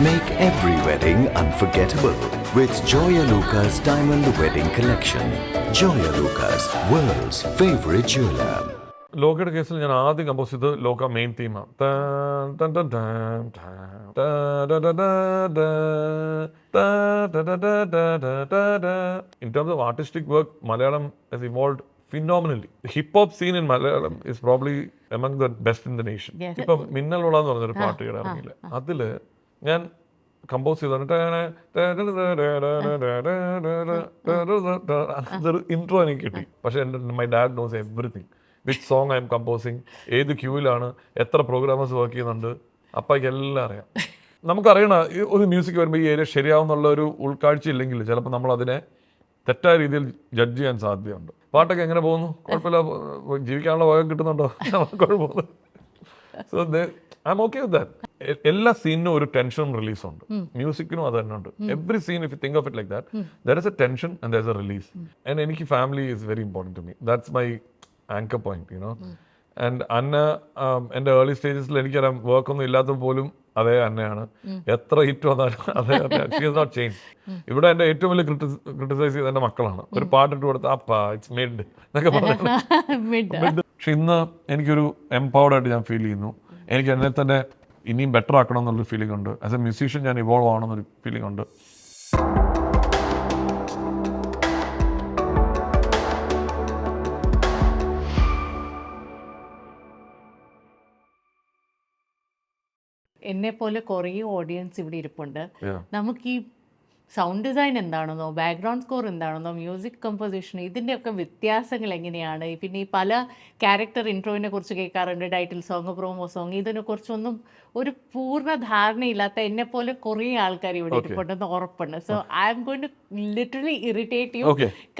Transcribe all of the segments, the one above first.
Make every wedding unforgettable with Joya Lucas Diamond Wedding Collection. Joya Lucas, world's favorite jeweler. ലോകയുടെ കേസിൽ ഞാൻ ആദ്യം compose ചെയ്തത് ലോക main തീമാണ്. In terms of artistic work, Malayalam has evolved phenomenally. The hip-hop scene in Malayalam is probably among the best in the nation. ഇപ്പം മിന്നലുള്ള എന്ന് പറഞ്ഞൊരു പാട്ട് ഇറങ്ങിയില്ല, അതില് ഞാൻ കമ്പോസ് ചെയ്തോണ്ട് ഇൻട്രോ എനിക്ക് കിട്ടി. പക്ഷെ my dad knows everything, which song I M composing, ഏത് ക്യൂവിലാണ്, എത്ര പ്രോഗ്രാമേഴ്സ് വർക്ക് ചെയ്യുന്നുണ്ട്, അപ്പയ്ക്ക് എല്ലാം അറിയാം. നമുക്കറിയണ ഒരു മ്യൂസിക് വരുമ്പോൾ ഈ ഏരിയ ശരിയാവുന്നുള്ള ഒരു ഉൾക്കാഴ്ച ഇല്ലെങ്കിൽ ചിലപ്പോൾ നമ്മൾ അതിനെ തെറ്റായ രീതിയിൽ ജഡ്ജ് ചെയ്യാൻ സാധ്യതയുണ്ട്. പാട്ടൊക്കെ എങ്ങനെ പോകുന്നു, കുഴപ്പമില്ല, ജീവിക്കാനുള്ള വക കിട്ടുന്നുണ്ടോ, കുഴപ്പമില്ല. So I M okay with that. എല്ലാ സീനിനും ഒരു ടെൻഷനും റിലീസും ഉണ്ട്. മ്യൂസിക്കിനും അത് തന്നെ ഉണ്ട്. Every scene if you think of it like that, there is a tension and there is a release. And എനിക്ക് family is very important to me. That's my anchor point, you know. And അന്ന എൻ്റെ early സ്റ്റേജസിൽ എനിക്കറിയാം വർക്കൊന്നും ഇല്ലാത്തപ്പോൾ പോലും അതേ അന്നയാണ്. എത്ര hit വന്നാലും അതേ ഷീ ഹാസ് നോട്ട് ചേഞ്ച്. ഇവിടെ എൻ്റെ ഏറ്റവും വലിയ ക്രിട്ടിസൈസ് ചെയ്ത എൻ്റെ മക്കളാണ്. ഒരു പാട്ടിട്ട് കൊടുത്ത് അപ്പാ ഇറ്റ്സ് മിഡ് എന്നൊക്കെ പറയുന്നത്. പക്ഷെ ഇന്ന് എനിക്കൊരു എംപവർഡ് ആയിട്ട് ഞാൻ ഫീൽ ചെയ്യുന്നു. എനിക്ക് എന്നെ തന്നെ ഇനിയും ബെറ്റർ ആക്കണം എന്നുള്ളൊരു ഫീലിംഗ് ഉണ്ട്. ആസ് എ മ്യൂസീഷ്യൻ ഞാൻ ഇവോൾവ് ആവണമെന്നൊരു ഫീലിംഗ് ഉണ്ട്. എന്നെ പോലെ കുറേ ഓഡിയൻസ് ഇവിടെ ഇരിപ്പുണ്ട്. നമുക്ക് ഈ സൗണ്ട് ഡിസൈൻ എന്താണെന്നോ ബാക്ക്ഗ്രൗണ്ട് സ്കോർ എന്താണെന്നോ മ്യൂസിക് കമ്പോസിഷൻ ഇതിൻ്റെയൊക്കെ വ്യത്യാസങ്ങൾ എങ്ങനെയാണ്, പിന്നെ ഈ പല ക്യാരക്ടർ ഇൻട്രോവിനെ കുറിച്ച് കേൾക്കാറുണ്ട്, ടൈറ്റിൽ സോങ്, പ്രോമോ സോങ്, ഇതിനെക്കുറിച്ചൊന്നും ഒരു പൂർണ്ണ ധാരണയില്ലാത്ത എന്നെ പോലെ കുറേ ആൾക്കാർ ഇവിടെ ഇരിപ്പുണ്ടെന്ന് ഉറപ്പുണ്ട്. So I am going to literally irritate you.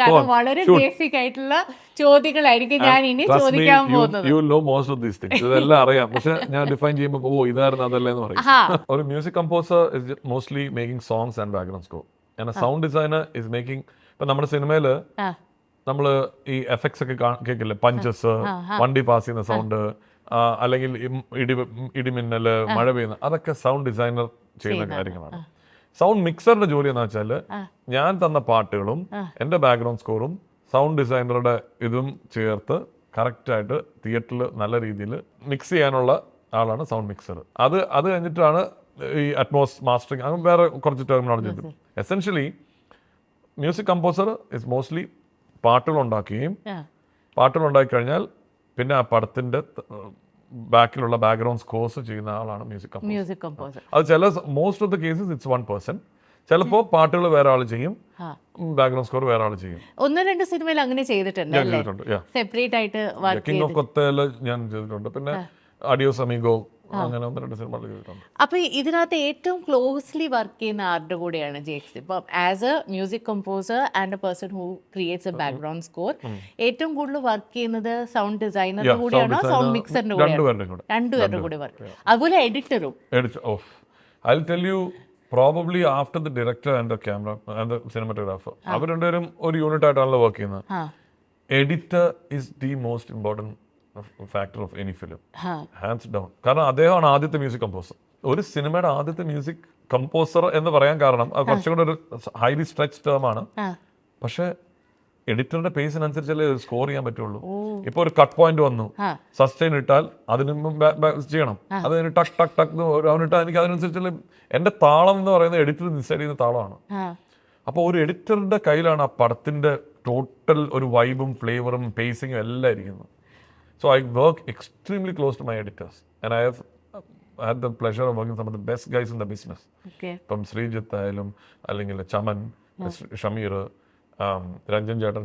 കാരണം വളരെ ബേസിക് ആയിട്ടുള്ള ചോദ്യങ്ങളായിരിക്കും ഞാൻ ഇനി ചോദിക്കാൻ പോകുന്നത്. ഇതെല്ലാം അറിയാം, പക്ഷെ ഞാൻ ഡിഫൈൻ ചെയ്യുമ്പോൾ ഓ ഇതായിരുന്നു അതല്ലേ എന്ന് പറയും. ഒരു music composer is mostly making songs and background score. And sound designer is making, ഇപ്പൊ നമ്മുടെ സിനിമയില് നമ്മള് ഈ എഫക്ട്സ് ഒക്കെ കേൾക്കില്ലേ, പഞ്ചസ്, വണ്ടി പാസ് ചെയ്യുന്ന സൗണ്ട്, അല്ലെങ്കിൽ ഇടിമിന്നല്, മഴ പെയ്യുന്ന, അതൊക്കെ സൗണ്ട് ഡിസൈനർ ചെയ്യുന്ന കാര്യങ്ങളാണ്. സൗണ്ട് മിക്സറിന്റെ ജോലി എന്ന് വെച്ചാൽ ഞാൻ തന്ന പാട്ടുകളും എൻ്റെ ബാക്ക്ഗ്രൗണ്ട് സ്കോറും സൗണ്ട് ഡിസൈനറുടെ ഇതും ചേർത്ത് കറക്റ്റായിട്ട് തിയേറ്ററിൽ നല്ല രീതിയിൽ മിക്സ് ചെയ്യാനുള്ള ആളാണ് സൗണ്ട് മിക്സർ. അത് കഴിഞ്ഞിട്ടാണ് ഈ അറ്റ്മോസ് മാസ്റ്ററിങ്, അങ്ങനെ വേറെ കുറച്ച് ടെർമിനോളജി ഉണ്ട്. Essentially music composer is mostly പാട്ടുകൾ ഉണ്ടാക്കി കഴിഞ്ഞാൽ പിന്നെ ആ പടത്തിന്റെ ബാക്കിലുള്ള ബാക്ക്ഗ്രൗണ്ട് സ്കോർസ് ചെയ്യുന്ന ആളാണ് മ്യൂസിക് കമ്പോസർ. അത് ചില most of the cases it's one person. ചിലപ്പോൾ പാട്ടുകൾ വേറെ ആൾ ചെയ്യും, ബാക്ക്ഗ്രൗണ്ട് സ്കോർ വേറെ ആൾ ചെയ്യും. 1-2 സിനിമയിൽ അങ്ങനെ ചെയ്തിട്ടുണ്ട്. സെപ്പറേറ്റ് ആയിട്ട് കിങ് ഓഫ് കൊത്തയിൽ ഞാൻ ചെയ്തിട്ടുണ്ട്. പിന്നെ അഡിയോസ് അമീഗോ, അങ്ങനെ 1-2 സിനിമകൾ ചെയ്തിട്ടുണ്ട്. അപ്പൊ ഇതിനകത്ത് ഏറ്റവും ക്ലോസ്ലി വർക്ക് ചെയ്യുന്ന ആരുടെ കൂടെയാണ് ജേക്സ്? ഇപ്പം as A music composer and A person who creates A background score, ഏറ്റവും കൂടുതൽ വർക്ക് ചെയ്യുന്നത് സൗണ്ട് ഡിസൈനറുടെ കൂടെയാണോ സൗണ്ട് മിക്സറിന്റെ കൂടെയാണോ? രണ്ടുപേരുടെ കൂടെ വർക്ക്. അതുപോലെ എഡിറ്ററും. I'll tell you, probably after the director and the camera and the cinematographer, അവർ രണ്ടുപേരും ഒരു യൂണിറ്റ് ആയിട്ടാണല്ലോ വർക്ക് ചെയ്യുന്നത്. Editor is the most important factor of any film, hands down. കാരണം അദ്ദേഹമാണ് ആദ്യത്തെ മ്യൂസിക് കമ്പോസർ. ഒരു സിനിമയുടെ ആദ്യത്തെ മ്യൂസിക് കമ്പോസർ എന്ന് പറയാൻ കാരണം അത് കുറച്ചും കൂടെ ഒരു ഹൈലി സ്ട്രെച്ച് ടേമാണ്. പക്ഷെ എഡിറ്ററിന്റെ പേസിനനുസരിച്ചല്ലേ സ്കോർ ചെയ്യാൻ പറ്റുള്ളൂ. ഇപ്പൊ ഒരു കട്ട് പോയിന്റ് വന്നു, സസ്റ്റെയിൻ ഇട്ടാൽ അതിന് ചെയ്യണം, അതിന് ടക്ക് ടക്ക് ടക്ക് അവനിട്ടാൽ എനിക്ക് അതിനനുസരിച്ചുള്ള എന്റെ താളം എന്ന് പറയുന്നത് എഡിറ്റർ ഡിസൈഡ് ചെയ്യുന്ന താളമാണ്. അപ്പോൾ ഒരു എഡിറ്ററിന്റെ കയ്യിലാണ് ആ പടത്തിന്റെ ടോട്ടൽ ഒരു വൈബും ഫ്ലേവറും പേസിങ്ങും എല്ലാം ഇരിക്കുന്നത്. So I work extremely close to my editors, and I have had the pleasure of working with some of the best guys in the business. From Srijit ആയാലും അല്ലെങ്കിൽ ചമൻ, ഷമീർ, രഞ്ജൻ ചേട്ടൻ,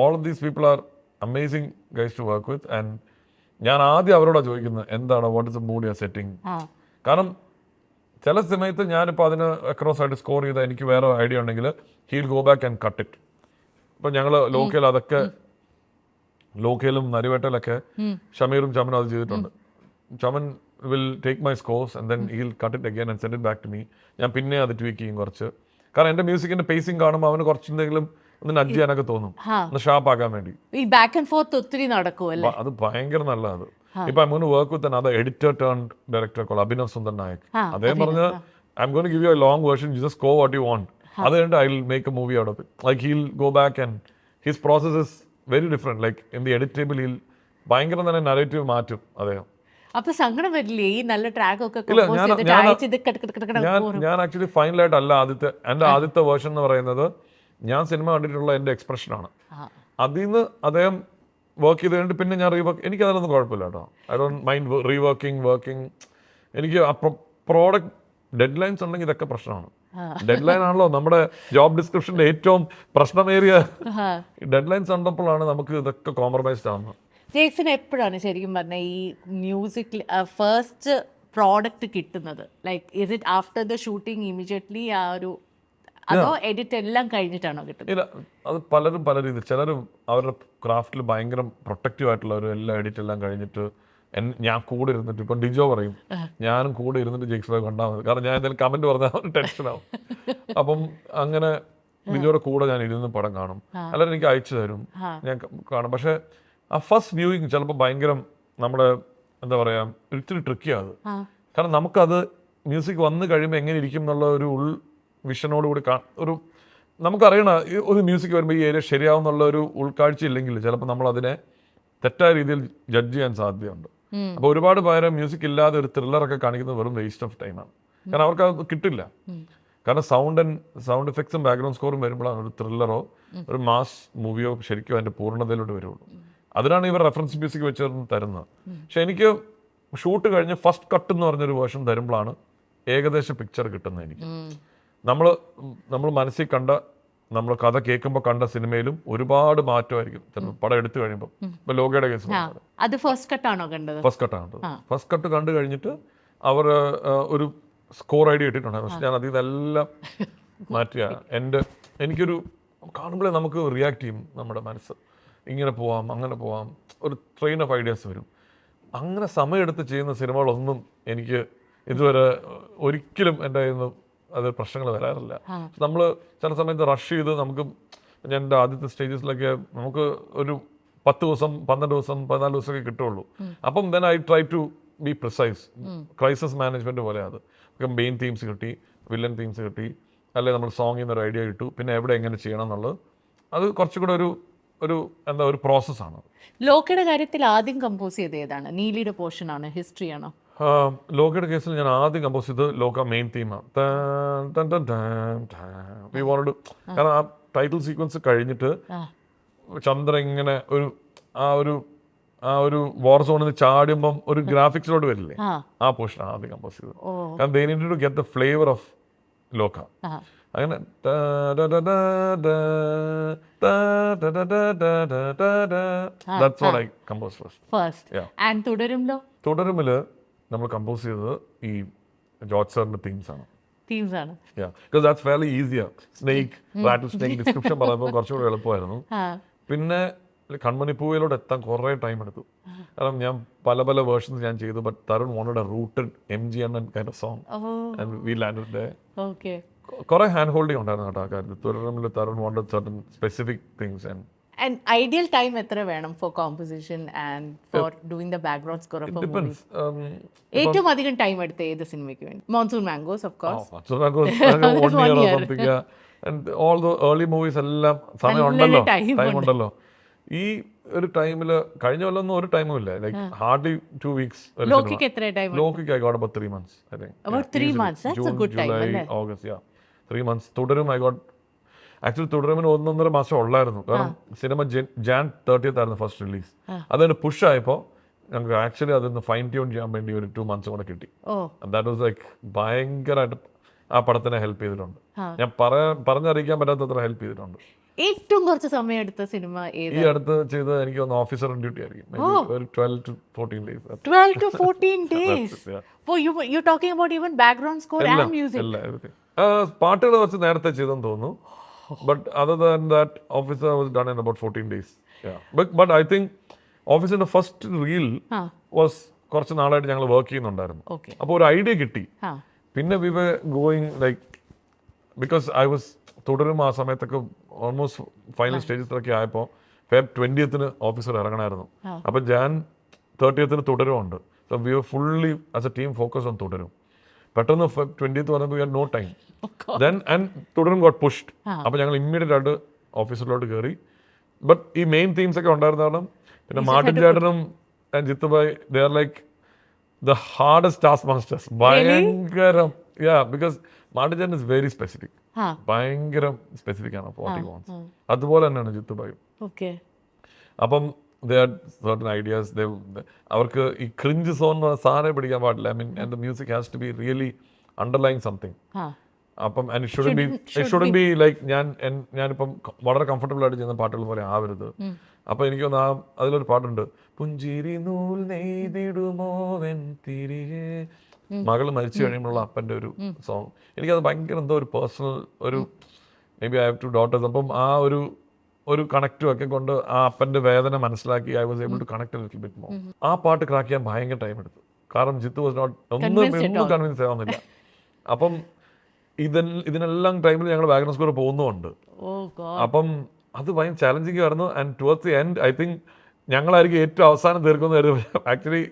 all of these people are amazing guys to work with. And ഞാൻ ആദ്യം അവരോടാണ് ചോദിക്കുന്നത് എന്താണ്, what is the mood you are setting. കാരണം ചില സമയത്ത് ഞാനിപ്പോൾ അതിന് അക്രോസ് ആയിട്ട് സ്കോർ ചെയ്താൽ എനിക്ക് വേറെ ഐഡിയ ഉണ്ടെങ്കിൽ he will go back and cut it. ഇപ്പം ഞങ്ങൾ ലോക്കയിലും നരിവേട്ടയിലൊക്കെ ഷമീറും ചമനും അത് ചെയ്തിട്ടുണ്ട്. Chaman will take my scores and then he will cut it again and send it back to me. ഞാൻ പിന്നെ അത് ട്വീക്ക് ചെയ്യും കുറച്ച്. കാരണം എൻ്റെ മ്യൂസിക്കിന്റെ പേസിങ് കാണുമ്പോൾ അവന് കുറച്ചെന്തെങ്കിലും ഒന്ന് നഡ്ജ് ചെയ്യാനൊക്കെ തോന്നും, ഒന്ന് ഷാർപ്പ് ആക്കാൻ വേണ്ടി. ഈ ബാക്ക് ആൻഡ് ഫോർത്ത് ഒത്തിരി നടക്കുമല്ലേ, അത് ഭയങ്കര നല്ലതാണ്. ഇപ്പൊ I going to work with another editor turned director called Abhinav Sundar Nayak. അദ്ദേഹം പറഞ്ഞ I'm going to give you a long version, you just score what you want. Other end, I'll make a movie out of it. Like he'll go back and his process is very different. Like in the edit table, he'll ഭയങ്കര തന്നെ narrative മാറ്റും അദ്ദേഹം. അപ്പൊ സങ്കടം വരില്ലേ ഈ നല്ല track ഒക്കെ ഞാൻ ആക്ച്വലി ഫൈനലായിട്ടല്ല എൻ്റെ ആദ്യത്തെ വേർഷൻ എന്ന് പറയുന്നത് ഞാൻ സിനിമ കണ്ടിട്ടുള്ള എൻ്റെ എക്സ്പ്രഷനാണ്. അതിൽ നിന്ന് അദ്ദേഹം വർക്ക് ചെയ്ത് കഴിഞ്ഞിട്ട് പിന്നെ ഞാൻ റീവർക്ക്, എനിക്ക് അതിലൊന്നും കുഴപ്പമില്ല കേട്ടോ. I don't mind working. എനിക്ക് പ്രോഡക്റ്റ് ഡെഡ് ലൈൻസ് ഉണ്ടെങ്കിൽ ഇതൊക്കെ പ്രശ്നമാണ്. ഡെഡ് ലൈൻ ആണല്ലോ നമ്മുടെ ജോബ് ഡിസ്ക്രിപ്ഷന്റെ ഏറ്റവും പ്രശ്നമേറിയ. ഡെഡ് ലൈൻസ് ഉണ്ടപ്പോഴാണ് നമുക്ക് ഇതൊക്കെ കോംപ്രമൈസ്ഡ് ആവുന്നത്. ജേക്സന് എപ്പോഴാണ് ശരിക്കും പറഞ്ഞാൽ ഈ മ്യൂസിക് ഫസ്റ്റ് പ്രോഡക്റ്റ് കിട്ടുന്നത്? Like is it after the shooting immediately ആ ഒരു, അതോ എഡിറ്റ് എല്ലാം കഴിഞ്ഞിട്ടാണോ കിട്ടുന്നത്? ഇല്ല, അത് പലരും പല രീതിയിൽ. ചിലരും അവരുടെ ക്രാഫ്റ്റിൽ ഭയങ്കര പ്രൊട്ടക്റ്റീവ് ആയിട്ടുള്ളവർ എല്ലാം എഡിറ്റ് എല്ലാം കഴിഞ്ഞിട്ട് ഞാൻ കൂടെ ഇരുന്നിട്ട്, ഇപ്പം ഡിജോ പറയും ഞാനും കൂടെ ഇരുന്നിട്ട് ജെയ്ക്സ് ഭായ് കണ്ടാൽ മതി, കാരണം ഞാൻ എന്തെങ്കിലും കമന്റ് പറഞ്ഞാൽ ഒരു ടെൻഷനാവും. അപ്പം അങ്ങനെ ഡിജോയുടെ കൂടെ ഞാൻ ഇരുന്ന് പടം കാണും, അല്ലെങ്കിൽ എനിക്ക് അയച്ചു തരും, ഞാൻ കാണും. പക്ഷെ ആ ഫസ്റ്റ് വ്യൂയിങ് ചിലപ്പോൾ ഭയങ്കര നമ്മുടെ എന്താ പറയുക ഒരിത്തിരി ട്രിക്കിയാണ്. കാരണം നമുക്കത് മ്യൂസിക് വന്നു കഴിയുമ്പോൾ എങ്ങനെ ഇരിക്കും എന്നുള്ള ഒരു വിഷനോടുകൂടി ഒരു നമുക്കറിയണം ഒരു മ്യൂസിക് വരുമ്പോൾ ഈ ഏരിയ ശരിയാവുന്നുള്ള ഒരു ഉൾക്കാഴ്ച ഇല്ലെങ്കിൽ ചിലപ്പോൾ നമ്മൾ അതിനെ തെറ്റായ രീതിയിൽ ജഡ്ജ് ചെയ്യാൻ സാധ്യതയുണ്ട്. അപ്പോൾ ഒരുപാട് പേര് മ്യൂസിക് ഇല്ലാതെ ഒരു ത്രില്ലറൊക്കെ കാണിക്കുന്നത് വെറും വേസ്റ്റ് ഓഫ് ടൈമാണ്. കാരണം അവർക്ക് അത് കിട്ടില്ല. കാരണം സൗണ്ട് എഫക്ട്സും ബാക്ക്ഗ്രൗണ്ട് സ്കോറും വരുമ്പോഴാണ് ഒരു ത്രില്ലറോ ഒരു മാസ് മൂവിയോ ശരിക്കും അതിൻ്റെ പൂർണ്ണതയിലോട്ട് വരുള്ളൂ. അതിനാണ് ഇവർ റെഫറൻസ് മ്യൂസിക് വെച്ച് തരുന്നത്. പക്ഷെ എനിക്ക് ഷൂട്ട് കഴിഞ്ഞ് ഫസ്റ്റ് കട്ട് എന്ന് പറഞ്ഞൊരു വേർഷൻ തരുമ്പോഴാണ് ഏകദേശം പിക്ചർ കിട്ടുന്നത്. എനിക്ക് നമ്മൾ മനസ്സിൽ കണ്ട, നമ്മൾ കഥ കേൾക്കുമ്പോൾ കണ്ട സിനിമയിലും ഒരുപാട് മാറ്റമായിരിക്കും ചിലപ്പോൾ പടം എടുത്തു കഴിയുമ്പോൾ. ഇപ്പൊ ലോകയുടെ കേസ് ഫസ്റ്റ് കട്ടാണ് കണ്ടത്. ഫസ്റ്റ് കട്ട് കണ്ടു കഴിഞ്ഞിട്ട് അവർ ഒരു സ്കോർ ഐഡിയ ഇട്ടിട്ടുണ്ടായിരുന്നു. പക്ഷെ ഞാൻ അതിൽ നിന്നെല്ലാം മാറ്റിയ എനിക്കൊരു കാണുമ്പോഴേ നമുക്ക് റിയാക്ട് ചെയ്യും നമ്മുടെ മനസ്സ്. ഇങ്ങനെ പോവാം, അങ്ങനെ പോവാം, ഒരു ട്രെയിൻ ഓഫ് ഐഡിയാസ് വരും. അങ്ങനെ സമയമെടുത്ത് ചെയ്യുന്ന സിനിമകളൊന്നും എനിക്ക് ഇതുവരെ ഒരിക്കലും എൻ്റെ കയ്യിൽ നിന്ന് അത് പ്രശ്നങ്ങൾ വരാറില്ല. നമ്മൾ ചില സമയത്ത് റഷ് ചെയ്ത് നമുക്ക്, ഞാൻ എൻ്റെ ആദ്യത്തെ സ്റ്റേജസിലൊക്കെ നമുക്ക് ഒരു 10 ദിവസം 12 ദിവസം 14 ദിവസമൊക്കെ കിട്ടുള്ളൂ. അപ്പം then I try to be precise. Crisis management പോലെ അത് മെയിൻ തീംസ് കിട്ടി, വില്ലൻ തീംസ് കിട്ടി, അല്ലെങ്കിൽ നമ്മൾ സോങ്ങിൽ നിന്ന് ഒരു ഐഡിയ കിട്ടു, പിന്നെ എവിടെ എങ്ങനെ ചെയ്യണം എന്നുള്ളത് അത് കുറച്ചുകൂടെ ഒരു പ്രോസസ്സാണ്. ലോകയുടെ കാര്യത്തിൽ ആദ്യം കമ്പോസ് ചെയ്ത് ഏതാണ്? നീലിയുടെ പോർഷൻ ആണ്, ഹിസ്റ്ററി ആണോ? ലോകയുടെ കേസിൽ ഞാൻ ആദ്യം കമ്പോസ് ചെയ്തത് ലോക മെയിൻ തീമാണ്. കാരണം ആ ടൈറ്റിൽ സീക്വൻസ് കഴിഞ്ഞിട്ട് ചന്ദ്ര ഇങ്ങനെ ആ ഒരു വാർ സോണിൽ ചാടുമ്പം ഒരു ഗ്രാഫിക്സിലോട്ട് വരില്ലേ, ആ പോർഷൻ ആദ്യം കമ്പോസ് ചെയ്തത്. കാരണം they needed to get the flavor of ലോക. അങ്ങനെ that's what I composed first. And തുടരുമില് നമ്മൾ കമ്പോസ് ചെയ്തത് ഈ ജോർജ് സാറിന്റെ തീംസ് ആണ്. Because that's fairly easier. Snake, rattlesnake description പറയുമ്പോൾ കുറച്ചുകൂടി എളുപ്പമായിരുന്നു. പിന്നെ കൺമണിപ്പൂവിലോട്ട് എത്താൻ കുറേ ടൈം എടുത്തു. കാരണം ഞാൻ പല വേർഷൻസ് ഞാൻ ചെയ്തു. But Tarun wanted a rooted MGN kind of song. And we landed there. കുറെ ഹാൻഡ് ഹോൾഡിങ് ഉണ്ടായിരുന്നു കേട്ടോ ആ കാര്യത്തിൽ. തുടരുമിൽ Tarun wanted certain specific things. And ideal time എത്ര വേണം for composition and for doing the background score of a movie? ഏറ്റവും അധികം time എടുത്ത ഏത് സിനിമയ്ക്ക് വേണ്ടി? Monsoon Mangoes, of course. Monsoon Mangoes 1 year or something. And all the early movies എല്ലാം സമയം ഉണ്ടല്ലോ. ഈ ഒരു ടൈമിൽ കഴിഞ്ഞ കൊല്ലൊന്നും ഒരു ടൈമും ഇല്ല. Like hardly 2 weeks. ലോകിക്ക് എത്ര time? ലോകിക്ക് I got about 3 months, I think. About 3 months. That's a good time, July, August, 3 months. തുടരും I got ആക്ച്വലി തുടരുമിന് 1.5 മാസം ഉള്ളായിരുന്നു. കാരണം സിനിമ Jan 30th ആയിരുന്നു ഫസ്റ്റ് റിലീസ്. അതിന് പുഷ് ആയപ്പോൾ ഞങ്ങൾക്ക് ആക്ച്വലി അതൊന്ന് ഫൈൻ ട്യൂൺ ചെയ്യാൻ വേണ്ടി ഒരു 2 months കൂടെ കിട്ടി. ദാറ്റ് വാസ് ലൈക്ക് ഭയങ്കരമായിട്ട് ആ പടത്തിനെ ഹെൽപ്പ് ചെയ്തിട്ടുണ്ട്. ഞാൻ പറഞ്ഞറിയിക്കാൻ പറ്റാത്തത്ര ഹെൽപ്പ് ചെയ്തിട്ടുണ്ട്. ഏറ്റവും കുറച്ച് സമയം എടുത്ത സിനിമ ഈ അടുത്ത് ചെയ്ത് എനിക്ക് ഒന്ന് ഓഫീസർ ഓൺ ഡ്യൂട്ടി ആയിരിക്കും. ഒരു 12 to 14 days. 12 to 14 days. You're talking about even background score and music. പാട്ടുകൾ കുറച്ച് നേരത്തെ ചെയ്തെന്ന് തോന്നുന്നു. But other than that, Officer was done in about 14 days. But I think Officer's first reel was കുറച്ച് നാളായിട്ട് ഞങ്ങൾ വർക്ക് ചെയ്യുന്നുണ്ടായിരുന്നു. അപ്പോൾ ഒരു ഐഡിയ കിട്ടി. പിന്നെ we were going like, because I was തുടരും ആ സമയത്തൊക്കെ ഓൾമോസ്റ്റ് ഫൈനൽ സ്റ്റേജസിലൊക്കെ ആയപ്പോൾ Feb 20th ഓഫീസർ ഇറങ്ങണമായിരുന്നു. അപ്പോൾ Jan 30th തുടരുമുണ്ട്. So we are fully as a team focus on തുടരും. പെട്ടെന്ന് 20th പറഞ്ഞപ്പോൾ we had no time. Then and തുടരും ഗോട്ട് പുഷ്ഡ്. അപ്പോൾ ഞങ്ങൾ ഇമ്മീഡിയറ്റ് ആയിട്ട് ഓഫീസിലോട്ട് കയറി. ബട്ട് ഈ മെയിൻ തീംസ് ഒക്കെ ഉണ്ടായിരുന്ന കാരണം പിന്നെ മാർട്ടിൻ ചേട്ടനും and Jithubhai they are like the hardest task masters. ഭയങ്കരം. ബിക്കോസ് മാർട്ടിൻ ചേട്ടൻ ഇസ് വെരി സ്പെസിഫിക്. ഭയങ്കര സ്പെസിഫിക് ആണ് വാട്ട് ഹി വാണ്ട്സ്. അതുപോലെ തന്നെയാണ് ജിത്തുഭായും. അപ്പം they had certain ideas. അവർക്ക് ഈ ക്രിഞ്ച് സോൺ എന്ന് പറഞ്ഞ സാധനം പിടിക്കാൻ പാടില്ല. I mean, and the music has to be really underlying something. അപ്പം and it shouldn't be like ഞാനിപ്പം വളരെ കംഫർട്ടബിൾ ആയിട്ട് ചെയ്യുന്ന പാട്ടുകൾ പോലെ ആവരുത്. അപ്പൊ എനിക്ക് തോന്നുന്നു അതിലൊരു പാട്ടുണ്ട്, പുഞ്ചിരി നൂൽ നെയ്തിടുമോ വെൻ തിരികെ, മകൾ മരിച്ചു കഴിയുമ്പോഴുള്ള അപ്പൻ്റെ ഒരു സോങ്. എനിക്കത് ഭയങ്കര എന്തോ ഒരു പേഴ്സണൽ ഒരു may be I have 2 daughters. അപ്പം ആ ഒരു കണക്റ്റും ഒക്കെ കൊണ്ട് ആ അപ്പൻ്റെ വേദന മനസ്സിലാക്കി I was able to connect a little bit more. ആ പാട്ട് ക്രാക്ക് ചെയ്യാൻ ഭയങ്കര ടൈം എടുത്തു. കാരണം ജിത്തു വാസ് നോട്ട് ഒന്നും കൺവിൻസ് ആവുന്നില്ല. അപ്പം ഇതിനെല്ലാം ടൈമിൽ ഞങ്ങൾ ബാക്ക്ഗ്രൗണ്ട് സ്കോർ പോകുന്നുമുണ്ട്. അപ്പം അത് ഭയങ്കര ചാലഞ്ചിങ് ആയിരുന്നു. And towards the end I think ഞങ്ങളായിരിക്കും ഏറ്റവും അവസാനം തീർക്കുന്നത്. ആക്ച്വലി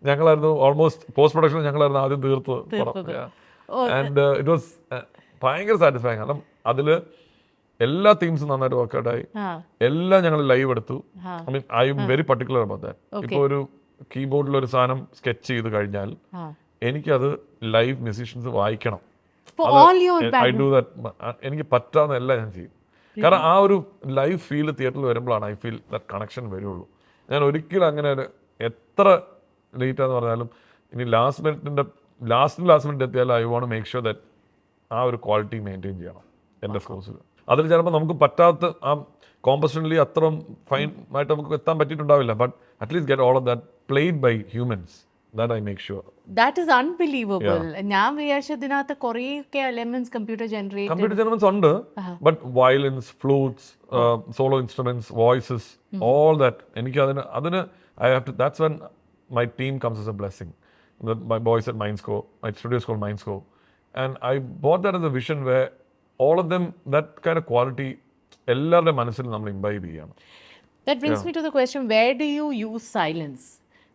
ഞങ്ങളായിരുന്നു ഓൾമോസ്റ്റ് പോസ്റ്റ് പ്രൊഡക്ഷൻ ഞങ്ങളായിരുന്നു ആദ്യം തീർത്തത്. ആൻഡ് ഇറ്റ് വാസ് ഭയങ്കര സാറ്റിസ്ഫൈങ്. കാരണം അതിൽ എല്ലാ തീംസും നന്നായിട്ട് വർക്കൗട്ടായി. എല്ലാം ഞങ്ങൾ ലൈവ് എടുത്തു. I mean I am very particular about that. ഇപ്പോൾ ഒരു കീബോർഡിൽ ഒരു സാധനം സ്കെച്ച് ചെയ്ത് കഴിഞ്ഞാൽ എനിക്കത് ലൈവ് മ്യൂസീഷ്യൻസ് വായിക്കണം. I do that. എനിക്ക് പറ്റാവുന്നതെല്ലാം ഞാൻ ചെയ്യും. കാരണം ആ ഒരു ലൈവ് ഫീൽ തിയേറ്ററിൽ വരുമ്പോഴാണ് ഐ ഫീൽ ദാറ്റ് കണക്ഷൻ വരുള്ളൂ. ഞാൻ ഒരിക്കലും അങ്ങനെ എത്ര ലേറ്റ് ആണെന്ന് പറഞ്ഞാലും ഇനി ലാസ്റ്റ് മിനിറ്റ് എത്തിയാലും I won't make sure that ആ ഒരു ക്വാളിറ്റി മെയിൻറ്റെയിൻ ചെയ്യണം എൻ്റെ സ്കോഴ്സിൽ. അതിൽ ചിലപ്പോൾ നമുക്ക് പറ്റാത്ത ആ കോമ്പസിഷനലി അത്ര ഫൈൻ ആയിട്ട് നമുക്ക് എത്താൻ പറ്റിയിട്ടുണ്ടാവില്ല. But at least get all of that played by humans. That I make sure. That is unbelievable. ഞാൻ വിചാരിച്ചു ഇതിനകത്ത് കുറേയൊക്കെ എലമെന്റ്സ് കമ്പ്യൂട്ടർ ജനറേറ്റഡ് ഉണ്ട്. But violins, flutes, solo instruments, voices, all that. എനിക്ക് അതിന് I have to. That's when my team comes as a blessing. My boys at Mindscope, my studio is called Mindscope, and I bought that as a vision where all of them, that kind of quality, എല്ലാവരുടെ മനസ്സിൽ നമ്മൾ imbibe ചെയ്യണം. That brings me to the question, where do you use silence?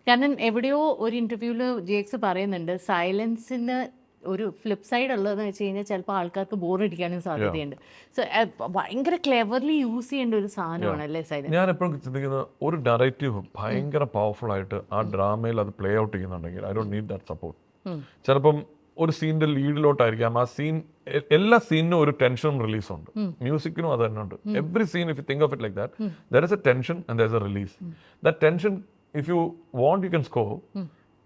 കാരണം എവിടെയോ ഒരു ഇൻ്റർവ്യൂവിൽ ജെക്സ് പറയുന്നുണ്ട് സൈലൻസിന് ഒരു ഫ്ലിപ്പ് സൈഡ് ഉള്ളതെന്ന് വെച്ച് കഴിഞ്ഞാൽ ചിലപ്പോൾ ആൾക്കാർക്ക് ബോറടിക്കാനും സാധ്യതയുണ്ട്. സോ ഭയങ്കര ക്ലെവർലി യൂസ് ചെയ്യേണ്ട ഒരു സാധനമാണ് അല്ലേ സൈലൻസ്. ഞാൻ എപ്പോഴും ചിന്തിക്കുന്നത് ഒരു നറേറ്റീവ് ഭയങ്കര പവർഫുൾ ആയിട്ട് ആ ഡ്രാമയിൽ അത് പ്ലേ ഔട്ട് ചെയ്യുന്നുണ്ടെങ്കിൽ I don't need that support. ചിലപ്പം ഒരു സീനിന്റെ ലീഡിലോട്ടായിരിക്കാം ആ സീൻ. എല്ലാ സീനിനും ഒരു ടെൻഷനും റിലീസുണ്ട്. മ്യൂസിക്കിനും അത് തന്നെ ഉണ്ട്. Every scene if you think of it like that, there is a tension and there is a release. That tension if you want you can score.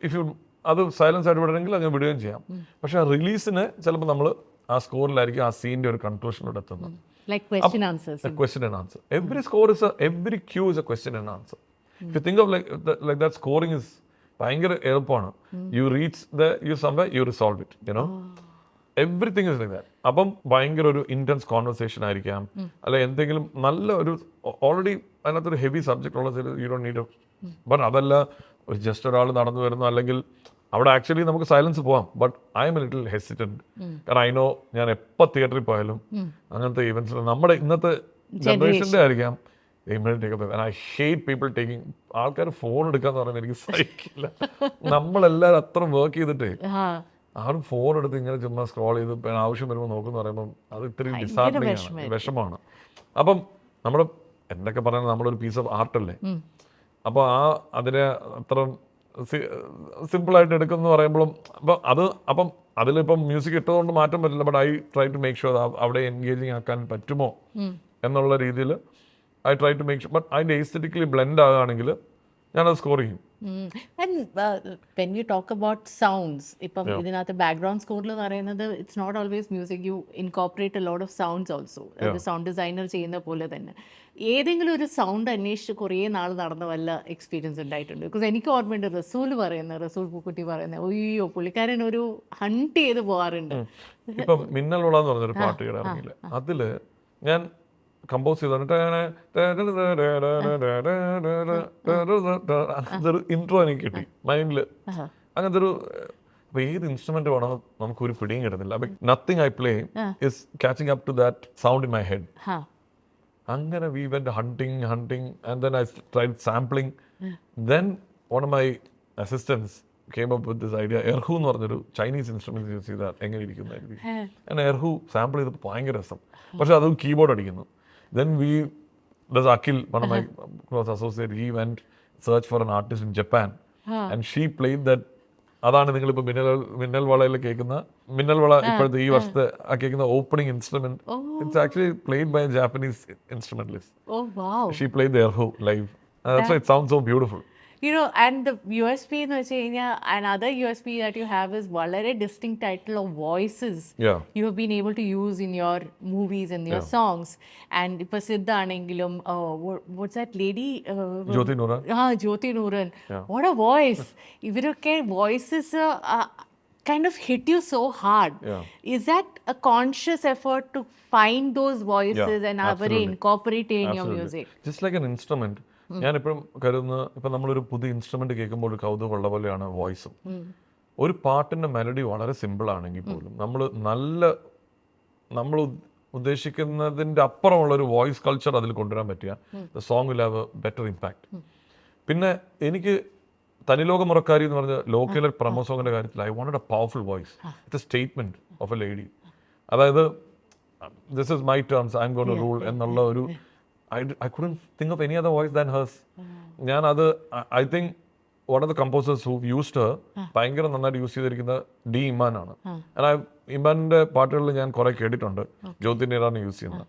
If you അത് സൈലൻസ് ആയിട്ട് വിടണമെങ്കിൽ അങ്ങനെ വിടുകയും ചെയ്യാം. പക്ഷെ ആ റിലീസിന് ചിലപ്പോൾ നമ്മൾ ആ സ്കോറിലായിരിക്കും ആ സീനിന്റെ ഒരു കൺക്ലൂഷനിലൂടെ എത്തുന്നത്. question and answer. Every score is every cue is a question and answer. If you think of like that, scoring is ഭയങ്കര എളുപ്പമാണ്. You reach you somewhere, you resolve it, you know. Everything is like that. അപ്പം ഭയങ്കര ഒരു intense conversation ആയിരിക്കാം, അല്ല എന്തെങ്കിലും നല്ല ഒരു ഓൾറെഡി അതിനകത്തൊരു ഹെവി സബ്ജക്റ്റ് ഉള്ള യു ഡോണ്ട് നീഡ്. ബട്ട് അതല്ല ഒരു ജസ്റ്റ് ഒരാൾ നടന്നു വരുന്നു, അല്ലെങ്കിൽ അവിടെ ആക്ച്വലി നമുക്ക് സൈലൻസ് പോവാം. But I am a little hesitant. കാരണം ഐ നോ ഞാൻ എപ്പോൾ തിയേറ്ററിൽ പോയാലും അങ്ങനത്തെ ഈവൻസിൽ നമ്മുടെ ഇന്നത്തെ ജനറേഷൻ്റെ ആയിരിക്കാം ഐ ഹേറ്റ് പീപ്പിൾ ടേക്കിംഗ്. ആൾക്കാർ ഫോൺ എടുക്കാന്ന് പറയുന്നത് എനിക്ക് സഹിക്കില്ല. നമ്മളെല്ലാവരും അത്ര വർക്ക് ചെയ്തിട്ടേ ആരും ഫോൺ എടുത്ത് ഇങ്ങനെ ചുമ്മാ സ്ക്രോൾ ചെയ്ത് ആവശ്യം വരുമ്പോൾ നോക്കുന്ന പറയുമ്പോൾ അത് ഇത്രയും ഡിസാർട്ടനിങ് ആണ്, വിഷമമാണ്. അപ്പം നമ്മുടെ എന്തൊക്കെ പറയുന്നത് നമ്മളൊരു പീസ് ഓഫ് ആർട്ടല്ലേ. അപ്പോൾ അതിനെ അത്ര സിമ്പിളായിട്ട് എടുക്കുമെന്ന് പറയുമ്പോഴും അപ്പം അതിലിപ്പം മ്യൂസിക് ഇട്ടതുകൊണ്ട് മാറ്റം പറ്റില്ല. But I try to make sure അവിടെ എൻഗേജിങ് ആക്കാൻ പറ്റുമോ എന്നുള്ള രീതിയിൽ I try to make sure. But അതിൻ്റെ എസ്തെറ്റിക്കലി ബ്ലെൻഡ് ആകുകയാണെങ്കിൽ ഞാനത് സ്കോർ ചെയ്യും. When you talk about sounds, ഇപ്പം ഇതിനകത്ത് ബാക്ക്ഗ്രൗണ്ട് സ്കോറിൽ പറയുന്നത് it's not always music, you incorporate a lot of sounds also. ഒരു സൗണ്ട് ഡിസൈനർ ചെയ്യുന്ന പോലെ തന്നെ ഏതെങ്കിലും ഒരു സൗണ്ട് അന്വേഷിച്ച് കുറേ നാൾ നടന്ന വല്ല എക്സ്പീരിയൻസ് ഉണ്ടായിട്ടുണ്ട്? ബിക്കോസ് എനിക്ക് ഓർമ്മയുണ്ട് റസൂൽ പൂക്കുട്ടി പറയുന്നത്, ഒയ്യോ പുള്ളിക്കാരൻ ഒരു ഹണ്ട് ചെയ്ത് പോകാറുണ്ട്. ഇപ്പം മിന്നൽ വിള എന്ന് പറഞ്ഞൊരു പാട്ട് ഇറങ്ങിയില്ല, അതിൽ ഞാൻ കമ്പോസ് ചെയ്തിട്ട് അങ്ങനത്തെ ഒരു ഇൻട്രോ എനിക്ക് കിട്ടി മൈൻഡിൽ. അങ്ങനത്തെ ഒരു അപ്പോൾ ഏത് ഇൻസ്ട്രുമെന്റ് വേണമെന്ന് നമുക്കൊരു പിടിയും കിട്ടുന്നില്ല. Nothing I play is catching up to that sound in my head. അങ്ങനെ we went hunting and then I tried sampling. Then one of my assistants came up with this idea. Erhu എന്ന് പറഞ്ഞൊരു Chinese instrument use ചെയ്താൽ എങ്ങനെ ഇരിക്കുന്നതായിരിക്കും. And Erhu sample ചെയ്തപ്പോൾ ഭയങ്കര രസം. പക്ഷെ അത് കീബോർഡ് അടിക്കുന്നു. Then there's Akhil, one of my close associates, he went search for an artist in Japan. And she played that. അതാണ് നിങ്ങളിപ്പോൾ മിന്നൽ വളയിൽ കേൾക്കുന്ന മിന്നൽ വള ഇപ്പോഴത്തെ ഈ വർഷത്തെ കേൾക്കുന്ന opening instrument. It's actually played by a Japanese instrumentalist. Oh wow. She played the erhu live. That's why it sounds so beautiful. You know, and the USP എന്ന് വെച്ച് കഴിഞ്ഞാൽ another USP that you have is വളരെ distinct title of voices you have been able to use in your movies and your songs. And ഇപ്പോൾ സിദ്ധ ആണെങ്കിലും what's that lady? Jyoti Nooran. Jyoti Nooran. What a voice. ഇവരൊക്കെ voices kind of hit you so hard. Is that a conscious effort to find those voices and അവരെ incorporate in your music? Just like an instrument. ഞാനിപ്പോഴും കരുതുന്ന ഇപ്പം നമ്മളൊരു പുതിയ instrument കേൾക്കുമ്പോൾ ഒരു കൗതുകമുള്ള പോലെയാണ് വോയിസും. ഒരു പാട്ടിന്റെ മെലഡി വളരെ സിമ്പിൾ ആണെങ്കിൽ പോലും നമ്മൾ ഉദ്ദേശിക്കുന്നതിൻ്റെ അപ്പുറമുള്ള ഒരു വോയിസ് കൾച്ചർ അതിൽ കൊണ്ടുവരാൻ പറ്റിയ the song will have A better impact. പിന്നെ എനിക്ക് തനിലോക മുറക്കാരി എന്ന് പറഞ്ഞ ലോക്കൽ പ്രമോ സോങ്ങിന്റെ കാര്യത്തിൽ I wanted a powerful voice. It's a statement of a lady. അതായത് this is my terms, I am going to rule എന്നുള്ള ഒരു I couldn't think of any other voice than hers. I think one of the composers who used her ഭയങ്കര നന്നായിട്ട് use ചെയ്തിരിക്കുന്ന D Iman ആണ്. ഇമാന്റെ പാട്ടുകളിൽ ഞാൻ കുറെ കേട്ടിട്ടുണ്ട് ജ്യോതി നീറാൻ യൂസ് ചെയ്യുന്നത്.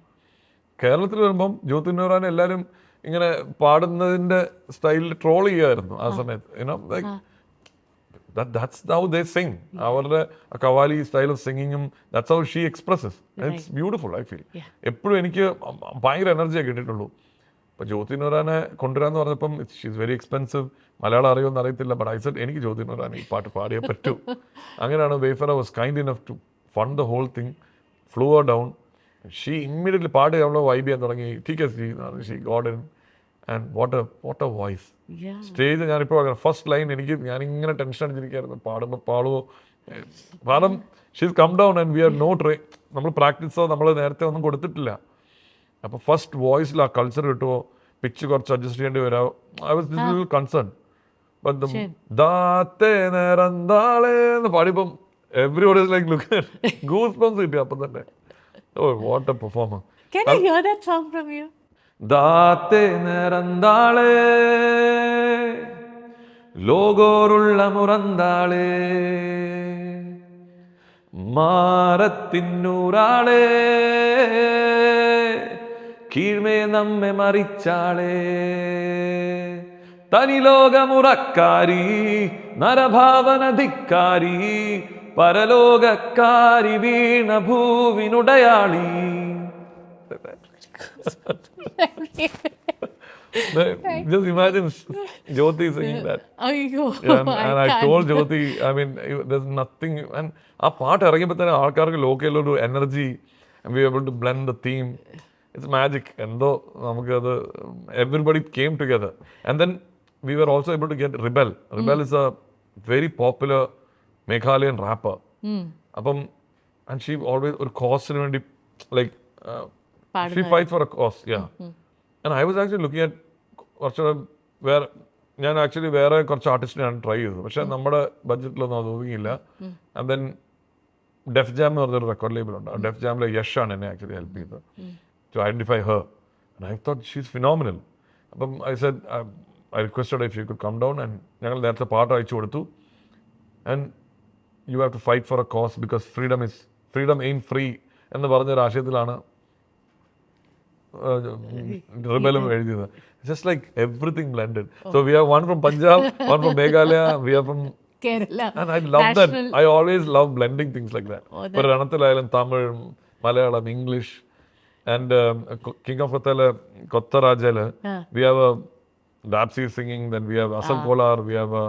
കേരളത്തിൽ വരുമ്പം ജ്യോതി നീറാൻ എല്ലാവരും ഇങ്ങനെ പാടുന്നതിന്റെ സ്റ്റൈലിൽ ട്രോൾ ചെയ്യുമായിരുന്നു ആ സമയത്ത്. That's how they sing. അവരുടെ കവാലി സ്റ്റൈൽ ഓഫ് സിംഗിങ്ങും that's how she expresses. It's beautiful, I feel. എപ്പോഴും എനിക്ക് ഭയങ്കര എനർജിയാണ് കിട്ടിയിട്ടുള്ളൂ. ഇപ്പോൾ ജ്യോതി നൂറാനെ കൊണ്ടുവരാന്ന് പറഞ്ഞപ്പം ഷീസ് വെരി എക്സ്പെൻസീവ്. മലയാളം അറിയുമെന്ന് അറിയത്തില്ല. ബട്ട് ഐ സെഡ് എനിക്ക് ജ്യോതി നൂറാനെ ഈ പാട്ട് പാടിയേ പറ്റൂ. അങ്ങനെയാണ് Wayfarer was kind enough to fund the whole thing, flew her down. She immediately പാട്ട് അവളെ വൈബ് ചെയ്യാൻ തുടങ്ങി. She got in. And what a voice. Stage ഞാനിപ്പോൾ ഫസ്റ്റ് ലൈൻ ഞാനിങ്ങനെ ടെൻഷൻ അടിച്ചിരിക്കുകയായിരുന്നു. പാടുമോ കാരണം she's come down and we are no നമ്മൾ പ്രാക്ടീസോ നമ്മൾ നേരത്തെ ഒന്നും കൊടുത്തിട്ടില്ല. അപ്പോൾ ഫസ്റ്റ് വോയിസിൽ ആ കൾച്ചർ കിട്ടുമോ, പിച്ച് കുറച്ച് അഡ്ജസ്റ്റ് ചെയ്യേണ്ടി വരാമോ, I was little concern. But ദാത്തേ നേരന്താളേ എന്ന് പാടിയപ്പം everybody is like look goose bumps കിട്ടി അപ്പം തന്നെ. Oh what a performer. Can I hear that song from you? ദാത്തേ നേരന്താളേ ലോകോരുള്ള മുറന്താളേ മാറത്തിന്നൂറാളേ കീഴ്മേ നമ്മെ മറിച്ചാളേ തനിലോകമുറക്കാരി നരഭാവനധിക്കാരി പരലോകക്കാരി വീണ ഭൂവിനുടയാളി. Just imagine Jyoti singing that. And I told Jyoti, I mean, there's nothing. And ആ പാട്ട് ഇറങ്ങിയപ്പോൾ തന്നെ ആൾക്കാർക്ക് ലോക്കലൊരു energy, and we were able to blend the theme. It's magic. എന്തോ നമുക്കത് everybody came together. And then we were also able to get Rebel. Rebel is a very popular Meghalayan rapper. അപ്പം and she always ഒരു കോസിന് വേണ്ടി like she fights for a cause. And I was actually looking at കുറച്ചുകൂടെ ഞാൻ actually വേറെ കുറച്ച് ആർട്ടിസ്റ്റിനെയാണ് try ചെയ്തത്. പക്ഷേ നമ്മുടെ ബഡ്ജറ്റിലൊന്നും അത് ഒതുങ്ങിയില്ല. ആൻഡ് ദെൻ ഡെഫ് ജാം എന്ന് പറഞ്ഞൊരു റെക്കോർഡ് ലേബിളുണ്ട്. ആ ഡെഫ് ജാമിലെ യഷാണ് എന്നെ ആക്ച്വലി ഹെൽപ്പ് ചെയ്തത് to identify her. And I thought she is phenomenal. അപ്പം I said I requested if you could come down. And ഞങ്ങൾ നേരത്തെ പാട്ട് അയച്ചു കൊടുത്തു. And you have to fight for a cause because freedom I'm free എന്ന് പറഞ്ഞൊരു ആശയത്തിലാണ് റിബലും എഴുതിയത്. Just like everything blended. So we have one from Punjab, one from Meghalaya, we are from Kerala. And I love that. I always love blending things like that. For Ranathal Island, Tamil, Malayalam, English. And King of Kothale, Kottarajala, we have a Dapsi singing, then we have Asal Kolar, we have a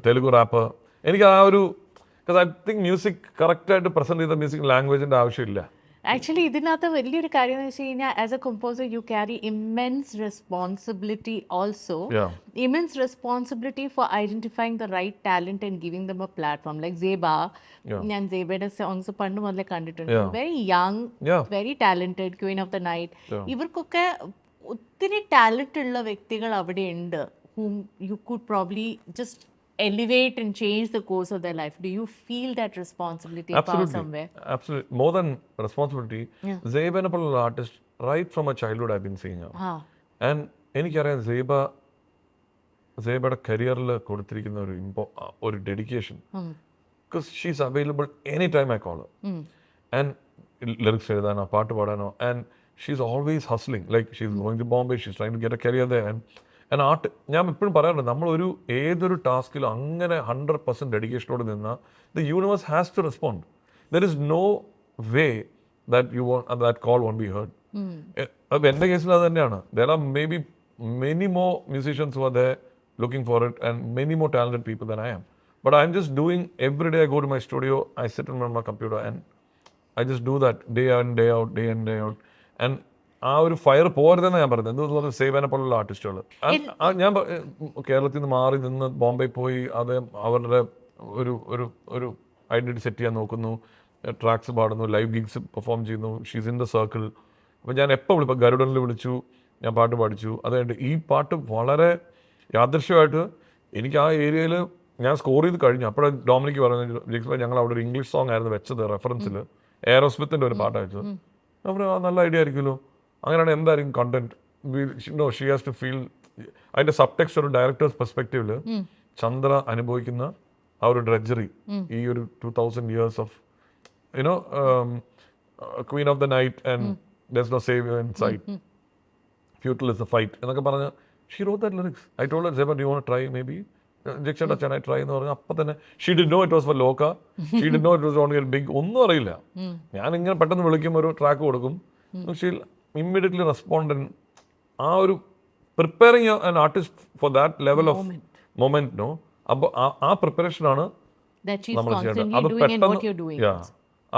Telugu rapper. Because I think music, correct to present the music language and ആവശ്യമില്ല. Actually ഇതിനകത്ത് വലിയൊരു കാര്യം എന്ന് വെച്ച് കഴിഞ്ഞാൽ as a composer you carry immense responsibility also. Immense responsibility for identifying the right talent and giving them a platform. Like Seba, ഞാൻ സേബയുടെ songs പണ്ട് മുതലേ കണ്ടിട്ടുണ്ട്. Very young, very talented, queen of the night. ഇവർക്കൊക്കെ ഒത്തിരി ടാലന്റ് ഉള്ള വ്യക്തികൾ അവിടെ ഉണ്ട് whom you could probably just elevate and change the course of their life? Do you feel that responsibility and power somewhere? Absolutely. More than responsibility, Zeba an artist right from a childhood I've been seeing her. And എനിക്കറിയാം സേബയുടെ കരിയറിൽ കൊടുത്തിരിക്കുന്ന ഒരു dedication because she's available any time I call and lyrics എഴുതാനോ പാട്ട് പാടാനോ and she's always hustling like she's going to Bombay she's trying to get a career they and art ഞാൻ എപ്പോഴും പറയാറുണ്ട് നമ്മളൊരു ഏതൊരു ടാസ്കിലും അങ്ങനെ 100% ഡെഡിക്കേഷനോട് നിന്നാൽ the universe has to respond there is no way that you won't that call won't be heard. അപ്പോൾ എൻ്റെ കേസിൽ അത് തന്നെയാണ്. There are may be many more musicians who are there looking for it and many more talented people than I am. But I'm just doing, every day I go to my studio, I sit in my computer and I just do that day in, day out, day in, day out. And ആ ഒരു fire പോരുതെന്ന് ഞാൻ പറഞ്ഞത്. എന്തുകൊണ്ട് സേവനെ പോലുള്ള ആർട്ടിസ്റ്റുകൾ ഞാൻ കേരളത്തിൽ നിന്ന് മാറി നിന്ന് ബോംബെ പോയി അത് അവരുടെ ഒരു ഐഡൻറ്റിറ്റി സെറ്റ് ചെയ്യാൻ നോക്കുന്നു, ട്രാക്സ് പാടുന്നു, ലൈവ് ഗിഗ്സ് പെർഫോം ചെയ്യുന്നു, ഷീസ് ഇൻ ദ സർക്കിൾ. അപ്പോൾ ഞാൻ എപ്പോൾ വിളിപ്പോൾ ഗരുഡനിൽ വിളിച്ചു, ഞാൻ പാട്ട് പഠിച്ചു. അതുകൊണ്ട് ഈ പാട്ട് വളരെ യാദൃശ്യമായിട്ട് എനിക്ക് ആ ഏരിയയിൽ ഞാൻ സ്കോർ ചെയ്ത് കഴിഞ്ഞു. അപ്പോഴേ ഡോമിനിക്ക് പറഞ്ഞു, ജിക്സ് ഞങ്ങൾ അവിടെ ഒരു ഇംഗ്ലീഷ് സോങ് ആയിരുന്നു വെച്ചത് റെഫറൻസിൽ, എയറോസ്മിത്തിൻ്റെ ഒരു പാട്ട് അയച്ചത്. അപ്പോൾ ആ നല്ല ഐഡിയ ആയിരിക്കുമല്ലോ, അങ്ങനെയാണ് എന്തായിരിക്കും content. No, she has to feel. അതിൻ്റെ സബ് ടെക്സ്റ്റ് ഒരു ഡയറക്ടേഴ്സ് പെർസ്പെക്റ്റീവിൽ ചന്ദ്ര അനുഭവിക്കുന്ന ആ ഒരു ഡ്രഡ്ജറി, ഈ ഒരു 2000 years of you know queen of the night and there's no savior in sight. Futile is the fight. എന്നൊക്കെ പറഞ്ഞ് she wrote that lyrics. I told her, "Zeba, do you want to try maybe?" "Jekshada, can I try?" എന്ന് പറഞ്ഞു. അപ്പം തന്നെ she did know it was for Loka, she did know it was on big, ഒന്നും അറിയില്ല. ഞാൻ ഇങ്ങനെ പെട്ടെന്ന് വിളിക്കും, ഒരു ട്രാക്ക് കൊടുക്കും, ഷീ ഇമ്മീഡിയറ്റ്ലി റെസ്പോണ്ട്. ആ ഒരു preparing an artist for that level of moment no. അപ്പോൾ ആ പ്രിപ്പറേഷനാണ് നമ്മൾ ചെയ്യേണ്ടത്.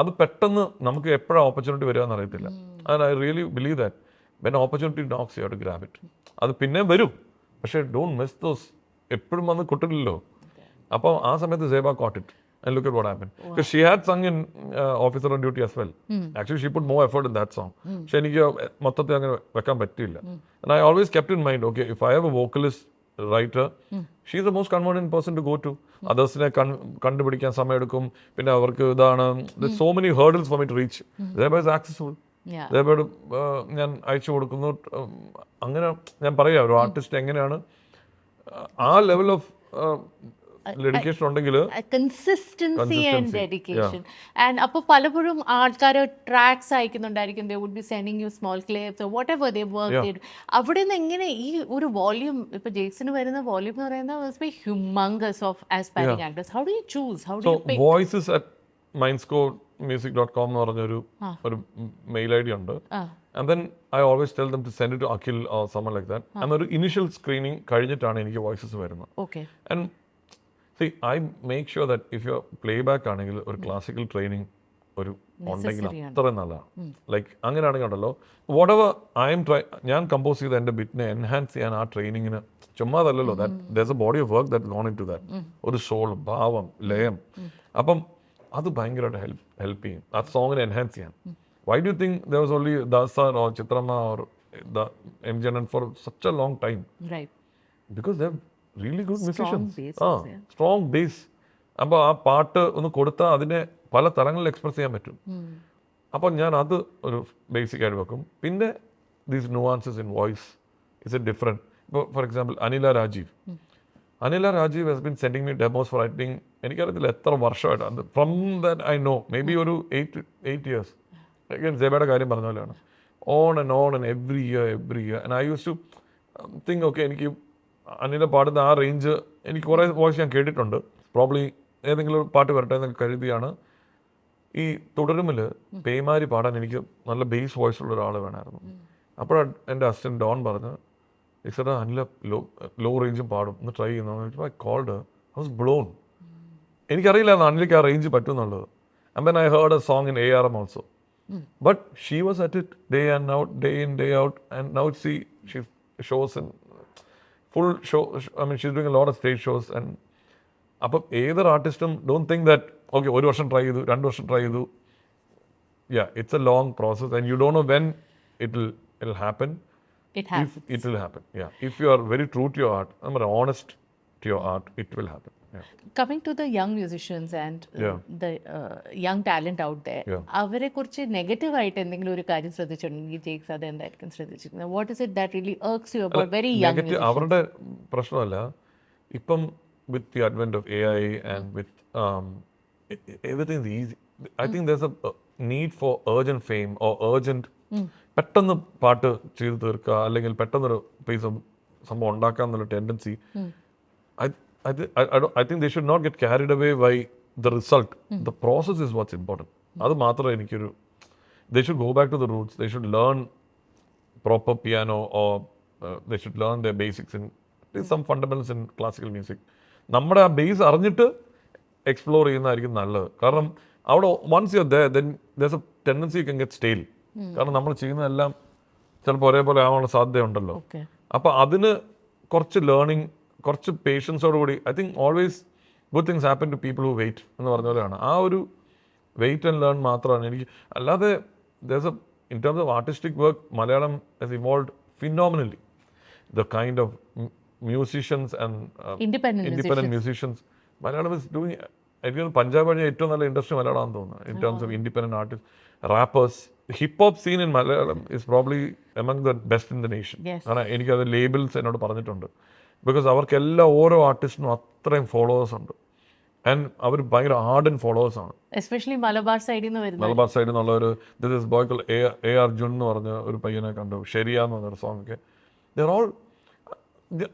അത് പെട്ടെന്ന് നമുക്ക് എപ്പോഴാണ് ഓപ്പർച്യൂണിറ്റി വരിക എന്ന് അറിയത്തില്ല. And I really believe that when opportunity knocks you have to grab it. അത് പിന്നെ വരും, പക്ഷേ ഡോണ്ട് മിസ് ദോസ്. എപ്പോഴും വന്ന് കിട്ടില്ലല്ലോ. അപ്പോൾ ആ സമയത്ത് Seba got it and look at what happen. Because she had sung in officer on duty as well. Actually she put more effort in that song. പക്ഷേ എനിക്ക് മൊത്തത്തിൽ അങ്ങനെ വെക്കാൻ പറ്റില്ല. And I always kept in mind, okay, if I have a vocalist writer, she is the most convenient person to go to. Othersനെ കണ്ടുപിടിക്കാൻ സമയമെടുക്കും, പിന്നെ അവർക്ക് ഇതാണ്, there's so many hurdles for me to reach. Zeba is accessible. Zeba ഞാൻ അയച്ചു കൊടുക്കുന്നു. അങ്ങനെ ഞാൻ പറയാം, ഒരു ആർട്ടിസ്റ്റ് എങ്ങനെയാണ് ആ ലെവൽ ഓഫ് ഡെഡിക്കേഷൻ ഉണ്ടെങ്കിൽ, കൺസിസ്റ്റൻസി ആൻഡ് ഡെഡിക്കേഷൻ. ആൻഡ് അപ്പോൾ പലപ്പോഴും ആൾക്കാർ ട്രാക്സ് അയക്കുന്നുണ്ടായിരിക്കും, they would be sending you small clips whatever they work ചെയ്തു. അവിടെ നിന്ന് എങ്ങനെ ഈ ഒരു വോള്യൂം, ഇപ്പോൾ ജെയ്ക്സിന് വരുന്ന വോള്യൂം എന്ന് പറയുന്നത് humongous of aspiring actors. How do you choose, how do U pick? Voices at mindscoremusic.com എന്ന് പറഞ്ഞൊരു മെയിൽ ഐ ഡി ഉണ്ട്. And then I always tell them to send it to Akhil or someone like that. And ഒരു initial screening കഴിഞ്ഞിട്ടാണ് എനിക്ക് voices വരുന്നത്. Okay. And see, I make sure that if your playback ആണെങ്കിൽ ഒരു classical training ഒരു ഉണ്ടെങ്കിൽ അത്ര നല്ലതാണ്. ലൈക്ക് അങ്ങനെയാണെങ്കിൽ ഉണ്ടല്ലോ, വാട്ട് എവർ ഐ എം ഞാൻ കമ്പോസ് ചെയ്ത എൻ്റെ ബിറ്റിനെ എൻഹാൻസ് ചെയ്യാൻ ആ ട്രെയിനിങ്ങിന് ചുമ്മാതല്ലോ. That there's a body of work that gone into that. ഒരു സോൾ, ഭാവം, ലയം. അപ്പം അത് ഭയങ്കരമായിട്ട് ഹെൽപ്പ് ചെയ്യും ആ സോങ്ങിനെ എൻഹാൻസ് ചെയ്യാൻ. Why do you think there was only Dasa or Chitrama or the MGN for such a long time? Right. Because they're really good musicians. Strong bass. അപ്പോൾ ആ പാട്ട് ഒന്ന് കൊടുത്താൽ അതിനെ പല തലങ്ങളിൽ എക്സ്പ്രസ് ചെയ്യാൻ പറ്റും. അപ്പോൾ ഞാൻ അത് ഒരു ബേസിക് ആയിട്ട് വെക്കും. പിന്നെ these nuances in voice is a different. ഇപ്പോൾ for example Anila Rajiv has been sending me demos for writing. എനിക്കറിയത്തില്ല എത്ര വർഷമായിട്ടാണ്. From that I know maybe ഒരു 8 years. Again, Zebയുടെ കാര്യം പറഞ്ഞ പോലെയാണ്. On and every year. And I used to think, okay, എനിക്ക് അനില പാടുന്ന ആ റേഞ്ച് എനിക്ക് കുറേ വോയിസ് ഞാൻ കേട്ടിട്ടുണ്ട്. പ്രോബ്ലി ഏതെങ്കിലും ഒരു പാട്ട് വരട്ടെ എന്നൊക്കെ കരുതിയാണ്. ഈ തുടരുമിൽ പേമാരി പാടാൻ എനിക്ക് നല്ല ബേസ് വോയിസ് ഉള്ള ഒരാൾ വേണമായിരുന്നു. അപ്പോഴാണ് എൻ്റെ അസിസ്റ്റൻറ്റ് ഡോൺ പറഞ്ഞ്, എക്സെട്രാ അനില ലോ റേഞ്ചും പാടും, ഒന്ന് ട്രൈ ചെയ്യുന്നു. I called, I was blown. എനിക്കറിയില്ലായിരുന്നു അനിലേക്ക് ആ റേഞ്ച് പറ്റും എന്നുള്ളത്. And then I heard a song in ARM also. But she was at it day and out, day in, day out. And now she shows in full show. I mean, she's doing a lot of stage shows. And അപ്പം ഏതൊരു ആർട്ടിസ്റ്റും don't think that, okay, ഒരു വർഷം try ചെയ്തു, 2 വർഷം try ചെയ്തു. Yeah, it's a long process and you don't know when it'll happen. It happens. If it will happen, yeah. If you are very true to your art, honest to your art, it will happen. Yeah. Coming to the young musicians and Yeah. the young talent out there, Yeah. അവരെ കുറിച്ച് നെഗറ്റീവായിട്ട് എന്തെങ്കിലും ഒരു കാര്യം ശ്രദ്ധിച്ചിട്ടുണ്ടെങ്കിൽ ജെയ്ക്സ് അത് എന്തായിരിക്കും ശ്രദ്ധിച്ചിരിക്കുന്നത്? What is it that really irks you about very young negative അവരുടെ പ്രശ്നമല്ല. ഇപ്പം with the advent of AI and with everything is easy. I think there is a need for urgent fame or urgent പെട്ടെന്ന് പാട്ട് ചെയ്ത് തീർക്കുക, അല്ലെങ്കിൽ പെട്ടെന്നൊരു പൈസ സംഭവം ഉണ്ടാക്കുക എന്നുള്ള tendency. I think they should not get carried away by the result. The process is what's important. അത് മാത്രമേ എനിക്കൊരു, they should go back to the roots. They should learn proper piano, or they should learn their basics in some fundamentals in classical music. നമ്മുടെ ആ base അറിഞ്ഞിട്ട് explore ചെയ്യുന്നതായിരിക്കും നല്ലത്. കാരണം അവിടെ once you're there, then there's a tendency you can get stale. കാരണം നമ്മൾ ചെയ്യുന്നതെല്ലാം ചിലപ്പോൾ ഒരേപോലെ ആവാനുള്ള സാധ്യതയുണ്ടല്ലോ. അപ്പോൾ അതിന് കുറച്ച് ലേണിംഗ്, കുറച്ച് പേഷ്യൻസോടുകൂടി, I think always good things happen to people who wait എന്ന് പറഞ്ഞ പോലെയാണ്. ആ ഒരു വെയിറ്റ് ആൻഡ് ലേൺ മാത്രമാണ് എനിക്ക്. അല്ലാതെ in terms of artistic work, Malayalam has evolved phenomenally. The kind of musicians and independent musicians Malayalam is doing. എനിക്ക് തോന്നുന്നു പഞ്ചാബ് കഴിഞ്ഞ ഏറ്റവും നല്ല ഇൻഡസ്ട്രി മലയാളമാണെന്ന് തോന്നുന്നു in terms of independent artist, rappers. Hip hop scene in Malayalam is probably among the best in the nation. കാരണം എനിക്കത് labels എന്നോട് പറഞ്ഞിട്ടുണ്ട്. ബിക്കോസ് അവർക്കെല്ലാം ഓരോ ആർട്ടിസ്റ്റിനും അത്രയും ഫോളോവേഴ്സ് ഉണ്ട്. ആൻഡ് അവർ ഭയങ്കര ആർഡൻ ഫോളോവേഴ്സാണ്. എസ്പെഷ്യലി മലബാർ സൈഡിൽ നിന്നുള്ള ഒരു this is boy called a Arjun എന്ന് പറഞ്ഞ ഒരു പയ്യനെ കണ്ടു, ശരിയ എന്ന് പറഞ്ഞൊരു സോങ് ഒക്കെ. ദർ ഓൾ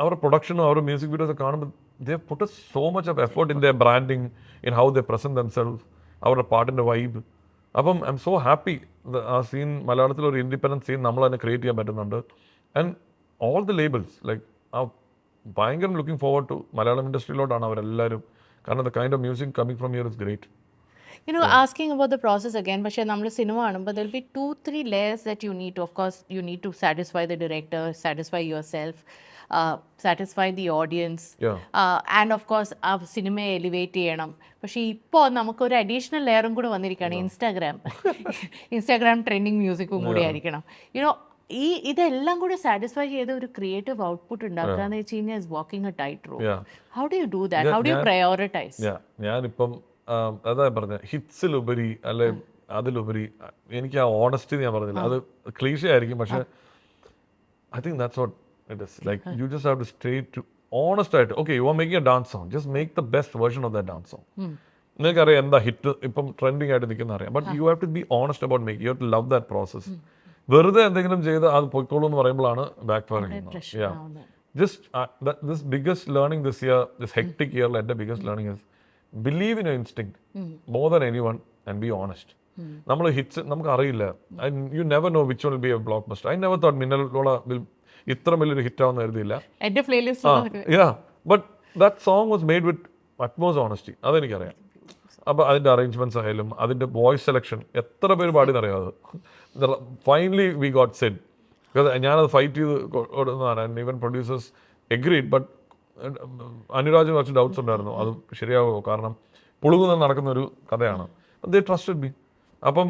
അവരുടെ പ്രൊഡക്ഷനും അവരുടെ മ്യൂസിക് വീഡിയോസ് കാണുമ്പോൾ they put so much of effort in the branding, in how they present themselves, അവരുടെ പാട്ടിൻ്റെ വൈബ്. അപ്പം ഐ എം സോ ഹാപ്പി ആ സീൻ, മലയാളത്തിലൊരു ഇൻഡിപെൻഡൻറ്റ് സീൻ നമ്മൾ തന്നെ ക്രിയേറ്റ് ചെയ്യാൻ പറ്റുന്നുണ്ട്. And all the labels like ആ ഭയങ്കര ലുക്കിംഗ് ഫോർവേഡ് ടു മലയാളം ഇൻഡസ്ട്രിയിലോട്ടാണ് അവരെല്ലാവരും. കാരണം the kind of music coming from here is great. You know, asking about the process again, പക്ഷേ നമ്മൾ സിനിമ കാണുമ്പോൾ there will be 2-3 layers that you need to, of course, you need to satisfy the director, satisfy yourself, satisfy the audience, and of course ആ സിനിമയെ elevate ചെയ്യണം. പക്ഷേ ഇപ്പോൾ നമുക്കൊരു additional ലെയറും കൂടെ വന്നിരിക്കുകയാണ്, ഇൻസ്റ്റാഗ്രാം ട്രെൻഡിങ് മ്യൂസിക്കും കൂടി ആയിരിക്കണം. യുനോ ഇതെല്ലാം കൂടി സാറ്റിസ്ഫൈ ചെയ്ത ഒരു ക്രിയേറ്റീവ് ഔട്ട്പുട്ട് ഉണ്ടാക്കുക എന്ന് വെച്ച് കഴിഞ്ഞാൽ is walking a tightrope. How do you do that? How do you prioritise? ഞാനിപ്പം അതാ പറഞ്ഞ ഹിറ്റ്സിലുപരി അല്ലെ അതിലുപരി എനിക്ക് ആ ഓണസ്റ്റി ഞാൻ പറഞ്ഞില്ല, അത് ക്ലീഷ ആയിരിക്കും, പക്ഷെ I think that's what it is. Like you just have to stay to honest ആയിട്ട്. Okay, you are making a dance song, just make the best version of that dance song. നിങ്ങൾക്കറിയാം എന്താ hit ഇപ്പം trending ആയിട്ട് നിൽക്കുന്ന അറിയാം, but you have to be honest about make, you have to love that process. വെറുതെ എന്തെങ്കിലും ചെയ്ത് അത് പൊയ്ക്കോളൂ എന്ന് പറയുമ്പോഴാണ് ബാക്ക് ഫയർ ചെയ്യുന്നത്. This biggest learning this year, this hectic year, the biggest learning is believe in your instinct more than anyone and be honest. നമ്മൾ hits നമുക്ക് അറിയില്ല, you never know which one will be a blockbuster. I never thought Minnalola ഇത്ര വലിയൊരു hit ആവുന്ന കരുതിയില്ല. But that song was made with utmost honesty, അതെനിക്കറിയാം. അപ്പോൾ അതിൻ്റെ അറേഞ്ച്മെൻറ്റ്സ് ആയാലും അതിൻ്റെ വോയിസ് സെലക്ഷൻ എത്ര പേര് പാടിയെന്നറിയാം. അത് finally we got set. Because ഞാനത് ഫൈറ്റ് ചെയ്ത് കൊടുക്കുന്നതാണ്. And even producers agreed. But അനുരാജിന് കുറച്ച് ഡൗട്ട്സ് ഉണ്ടായിരുന്നു, അത് ശരിയാവുമോ, കാരണം പുളുകുന്ന നടക്കുന്നൊരു കഥയാണ്. They trusted me. അപ്പം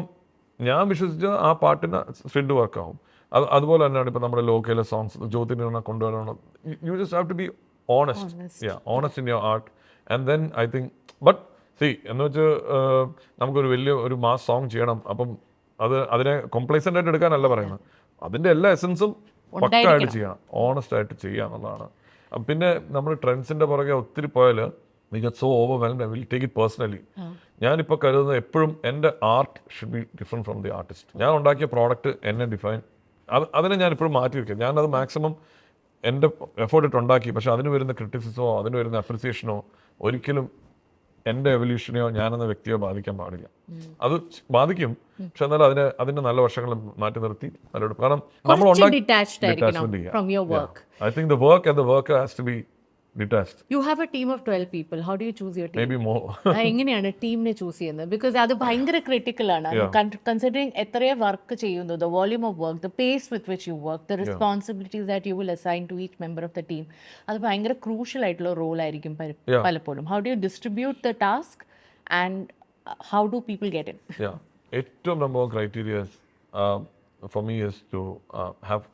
ഞാൻ വിശ്വസിച്ച ആ പാട്ടിന് സ്ട്രിഡ് വർക്കാവും. അതുപോലെ തന്നെയാണ് ഇപ്പം നമ്മുടെ ലോക്കലെ സോങ്സ് ജ്യോതിനെ കൊണ്ടുവരണം. You just have to be honest, honest in your art. And then I think but എന്ന് വെച്ച് നമുക്കൊരു വലിയ ഒരു മാസ് സോങ് ചെയ്യണം, അപ്പം അതിനെ കോംപ്ലേസൻ്റ് ആയിട്ട് എടുക്കാനല്ല പറയുന്നത്. അതിൻ്റെ എല്ലാ എസൻസും പക്കായിട്ട് ചെയ്യണം, ഓണസ്റ്റ് ആയിട്ട് ചെയ്യുക എന്നുള്ളതാണ്. പിന്നെ നമ്മൾ ട്രെൻഡ്സിൻ്റെ പുറകെ ഒത്തിരി പോയാൽ we get so overwhelmed, I will take it personally. ഞാനിപ്പോൾ കരുതുന്നത് എപ്പോഴും എൻ്റെ art should be different from the artist. ഞാൻ ഉണ്ടാക്കിയ പ്രോഡക്റ്റ് എന്നെ ഡിഫൈൻ, അതിനെ ഞാൻ ഇപ്പോഴും മാറ്റി വയ്ക്കുക. ഞാനത് മാക്സിമം എൻ്റെ എഫേർട്ട് ഇട്ട് ഉണ്ടാക്കി, പക്ഷേ അതിന് വരുന്ന ക്രിറ്റിസിസമോ അതിന് വരുന്ന അപ്രിസിയേഷനോ ഒരിക്കലും എൻ്റെ എവല്യൂഷനെയോ ഞാനെന്ന വ്യക്തിയോ ബാധിക്കാൻ പാടില്ല. അത് ബാധിക്കും, പക്ഷെ എന്നാലും അതിന്റെ നല്ല വശങ്ങൾ മാറ്റി നിർത്തി നല്ലോണം. കാരണം നമ്മൾ I think the work and the worker has to be detached. You have a team of 12 people. How do you choose your team? Maybe more. എങ്ങനെയാണ് ടീമിനെ ചൂസ് ചെയ്യുന്നത്? ബിക്കോസ് അത് ഭയങ്കര ക്രിട്ടിക്കൽ ആണ്. കൺസിഡറിങ് എത്രയോ വർക്ക് ചെയ്യുന്നു, the volume of work, the pace with which you work, the responsibilities that you will assign to each member of the team. അത് ഭയങ്കര ക്രൂഷ്യൽ ആയിട്ടുള്ള റോൾ ആയിരിക്കും പലപ്പോഴും. How do you distribute the task and how do people get in? ഏറ്റവും number one criteria for me is to have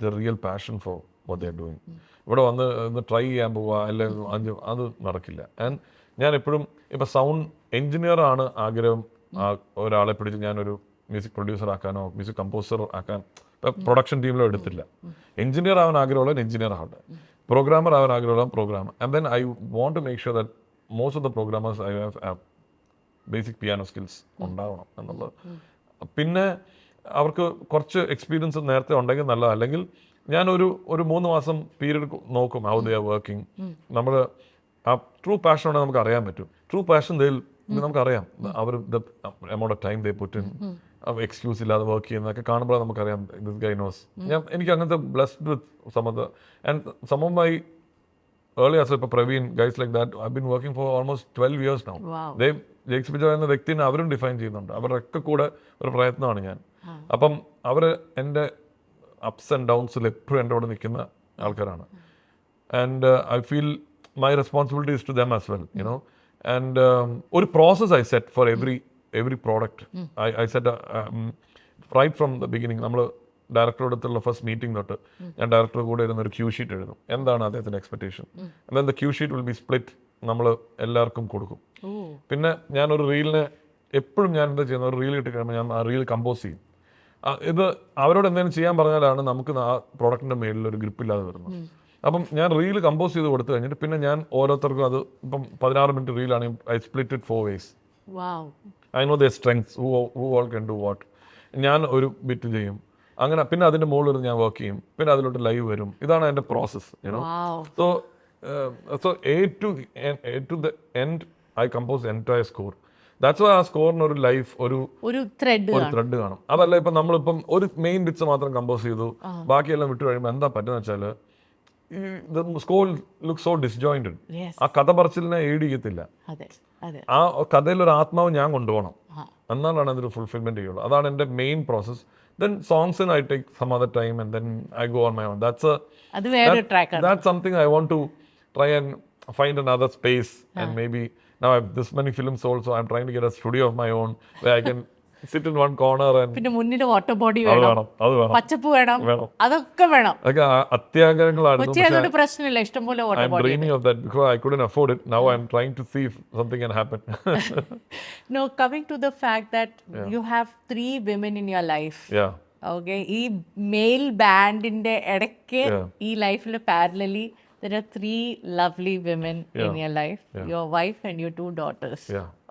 the real passion for what they are doing. ഇവിടെ വന്ന് try ചെയ്യാൻ പോവുക അല്ലെങ്കിൽ അത് നടക്കില്ല. ആൻഡ് ഞാൻ എപ്പോഴും ഇപ്പം സൗണ്ട് എഞ്ചിനീയർ ആണ് ആഗ്രഹം. ഒരാളെ പിടിച്ച് ഞാനൊരു മ്യൂസിക് പ്രൊഡ്യൂസർ ആക്കാനോ മ്യൂസിക് കമ്പോസർ ആക്കാൻ പ്രൊഡക്ഷൻ ടീമിലോ എടുത്തില്ല. എഞ്ചിനീയർ ആവാൻ ആഗ്രഹമുള്ള എഞ്ചിനീയർ ആവട്ടെ, പ്രോഗ്രാമർ ആവാൻ ആഗ്രഹമുള്ള programmer. And then I want to make sure that most of the programmers I have basic piano skills ഉണ്ടാവണം എന്നുള്ളത്. പിന്നെ അവർക്ക് കുറച്ച് എക്സ്പീരിയൻസ് നേരത്തെ ഉണ്ടെങ്കിൽ നല്ലത്. അല്ലെങ്കിൽ ഞാനൊരു 3 മാസം പീരീഡ് നോക്കും ഹൗ ദേ ആർ വർക്കിംഗ്. നമ്മൾ ആ ട്രൂ പാഷൻ ഉണ്ടെങ്കിൽ നമുക്ക് അറിയാൻ പറ്റും. ട്രൂ പാഷൻ നമുക്കറിയാം അവർ the amount of time they put in, excuse ഇല്ലാതെ വർക്ക് ചെയ്യുന്നതൊക്കെ കാണുമ്പോൾ നമുക്കറിയാം ദിസ് ഗൈ നോസ്. എനിക്ക് അങ്ങനത്തെ blessed with some of my early as ഇപ്പോൾ Praveen guys like that I been working for almost 12 years now. Jakes Bejoy എന്ന വ്യക്തിനെ അവരും ഡിഫൈൻ ചെയ്യുന്നുണ്ട്. അവരുടെയൊക്കെ കൂടെ ഒരു പ്രയത്നമാണ് ഞാൻ. അപ്പം അവർ എൻ്റെ അപ്സ് ആൻഡ് ഡൗൺസിൽ എപ്പോഴും എൻ്റെ കൂടെ നിൽക്കുന്ന ആൾക്കാരാണ്. And I feel my responsibility is to them as well, you know. And ഒരു process I set for every product. I set right from the beginning. നമ്മൾ ഡയറക്ടറോടത്തുള്ള ഫസ്റ്റ് മീറ്റിംഗ് തൊട്ട് ഞാൻ ഡയറക്ടർ കൂടെ ഇരുന്ന ഒരു ക്യൂ ഷീറ്റ് എഴുതും. എന്താണ് അദ്ദേഹത്തിൻ്റെ expectation? And then the cue sheet will be split. നമ്മൾ എല്ലാവർക്കും കൊടുക്കും. പിന്നെ ഞാനൊരു റീലിന് എപ്പോഴും ഞാൻ എന്താ ചെയ്യുന്നത്, ഒരു റീൽ കിട്ടി കഴിയുമ്പോൾ ഞാൻ ആ റീൽ കമ്പോസ് ചെയ്യും. ഇത് അവരോട് എന്തെങ്കിലും ചെയ്യാൻ പറഞ്ഞാലാണ് നമുക്ക് ആ പ്രോഡക്റ്റിൻ്റെ മേലിൽ ഒരു ഗ്രിപ്പില്ലാതെ വരുന്നത്. അപ്പം ഞാൻ റീൽ കമ്പോസ് ചെയ്ത് കൊടുത്തു കഴിഞ്ഞിട്ട് പിന്നെ ഞാൻ ഓരോരുത്തർക്കും അത് ഇപ്പം 16 മിനിറ്റ് റീലാണെങ്കിൽ I split it 4 ways. I know the strengths, who all can do what. ഞാൻ ഒരു ബിറ്റ് ചെയ്യും, അങ്ങനെ പിന്നെ അതിൻ്റെ മുകളിൽ ഞാൻ വർക്ക് ചെയ്യും, പിന്നെ അതിലോട്ട് ലൈവ് വരും. ഇതാണ് എൻ്റെ process, you know. So a to the end I compose entire score. That's why ആ സ്കോറിന് ഒരു ലൈഫ്, ഒരു ത്രെഡ് കാണും. അതല്ല ഇപ്പം നമ്മളിപ്പം ഒരു മെയിൻ ബിറ്റ്സ് മാത്രം കമ്പോസ് ചെയ്തു, ബാക്കിയെല്ലാം വിട്ടു കഴിയുമ്പോൾ എന്താ പറ്റുന്ന വെച്ചാൽ സ്കോർ ലുക്ക് സോ ഡിസ്ജോയിന്റഡ്. ആ കഥ പറച്ചിലിനെ എയ്ഡ് ചെയ്യത്തില്ല. ആ കഥയിലൊരു ആത്മാവ് ഞാൻ കൊണ്ടുപോകണം, എന്നാലാണ് അതൊരു ഫുൾഫിൽമെന്റ് ചെയ്യുള്ളൂ. അതാണ് എൻ്റെ main process. Then songs and I take some other time and then I go on my own. That's something I want to try and find another space. And maybe now I have this many films also. I'm trying to get a studio of my own where I can sit in one corner and പിന്നെ മുന്നിൽ water body വേണം, പച്ചപ്പ് വേണം, അതൊക്കെ വേണം. അത്യാഗ്രഹങ്ങളായിരുന്നു. പ്രശ്നമില്ല, ഇഷ്ടംപോലെ water body. I'm dreaming of that because I couldn't afford it. Now I'm trying to see if something can happen. No, coming to the fact that you have 3 women in your life. Yeah. Okay, ഈ mail ബാൻഡിന്റെ ഇടയ്ക്ക് ഈ ലൈഫിൽ parallelly there are 3 lovely women in your life. Your wife and your 2 daughters.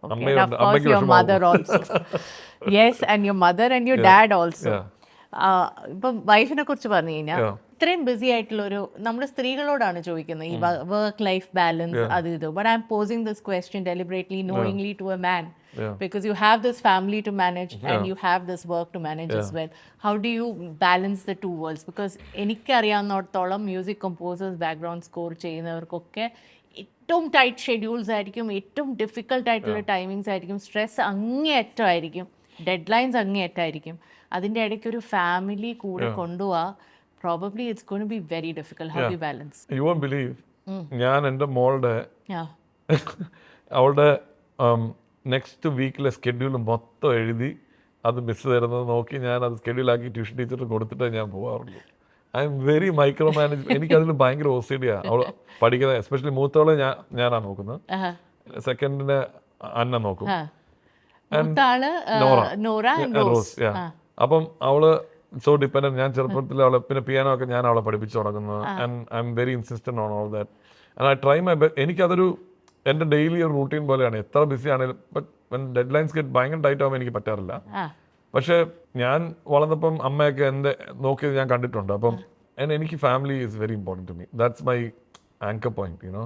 Okay, and of course your mother also. Yes, and your mother and your dad also. ഇപ്പം വൈഫിനെ കുറിച്ച് പറഞ്ഞു കഴിഞ്ഞാൽ ഇത്രയും ബിസി ആയിട്ടുള്ളൊരു, നമ്മൾ സ്ത്രീകളോടാണ് ചോദിക്കുന്നത് ഈ വർക്ക് ലൈഫ് ബാലൻസ് അത് ഇത്. But I M pausing this question deliberately knowingly to a man because you have this family to manage and you have this work to manage as well. How do you balance the 2 worlds? Because എനിക്കറിയാവുന്നിടത്തോളം music composers, background score ചെയ്യുന്നവർക്കൊക്കെ ഏറ്റവും tight schedules ആയിരിക്കും, ഏറ്റവും difficult ആയിട്ടുള്ള timings ആയിരിക്കും, stress അങ്ങേയറ്റമായിരിക്കും, deadlines അങ്ങേയറ്റമായിരിക്കും. അതിൻ്റെ ഇടയ്ക്ക് ഒരു ഫാമിലി കൂടെ കൊണ്ടുപോവാ, probably it's going to be very difficult. How do you balance? You won't believe, ഞാൻ എൻ്റെ മോളുടെ അവളുടെ നെക്സ്റ്റ് വീക്കിലെ സ്കെഡ്യൂൾ മൊത്തം എഴുതി അത് മിസ് തരുന്നത് നോക്കി ഞാൻ അത് സ്കെഡ്യൂളാക്കി ട്യൂഷൻ ടീച്ചർക്ക് കൊടുത്തിട്ടേ ഞാൻ പോകാറുള്ളൂ. I am very micro manage. എനിക്കതിൽ ഭയങ്കര OCD-യാ. അവൾ പഠിക്കുന്നത്, എസ്പെഷ്യലി മൂത്തവളെ ഞാനാണ് നോക്കുന്നത്, സെക്കൻഡിനെ അന്ന നോക്കും, റോസ്. അപ്പം അവള് സോ ഡിപ്പെൻഡന്റ്. ഞാൻ ചെറുപ്പത്തിൽ അവളെ പിന്നെ പിയാനോ ഒക്കെ ഞാൻ അവളെ പഠിപ്പിച്ചു തുടങ്ങുന്നത്. And I am very insistent on all that and I try my best. എനിക്കതൊരു എൻ്റെ ഡെയിലി ഒരു റൂട്ടീൻ പോലെയാണ്. എത്ര ബിസി ആണെങ്കിലും ബട്ട് ഡെഡ് ലൈൻസ് ഗെറ്റ് ഭയങ്കര ടൈറ്റ് ആകുമ്പോൾ എനിക്ക് പറ്റാറില്ല. പക്ഷേ ഞാൻ വളർന്നപ്പം അമ്മയൊക്കെ എൻ്റെ നോക്കിയത് ഞാൻ കണ്ടിട്ടുണ്ട്. അപ്പം എനിക്ക് family is very important to me. That's my anchor point, you know.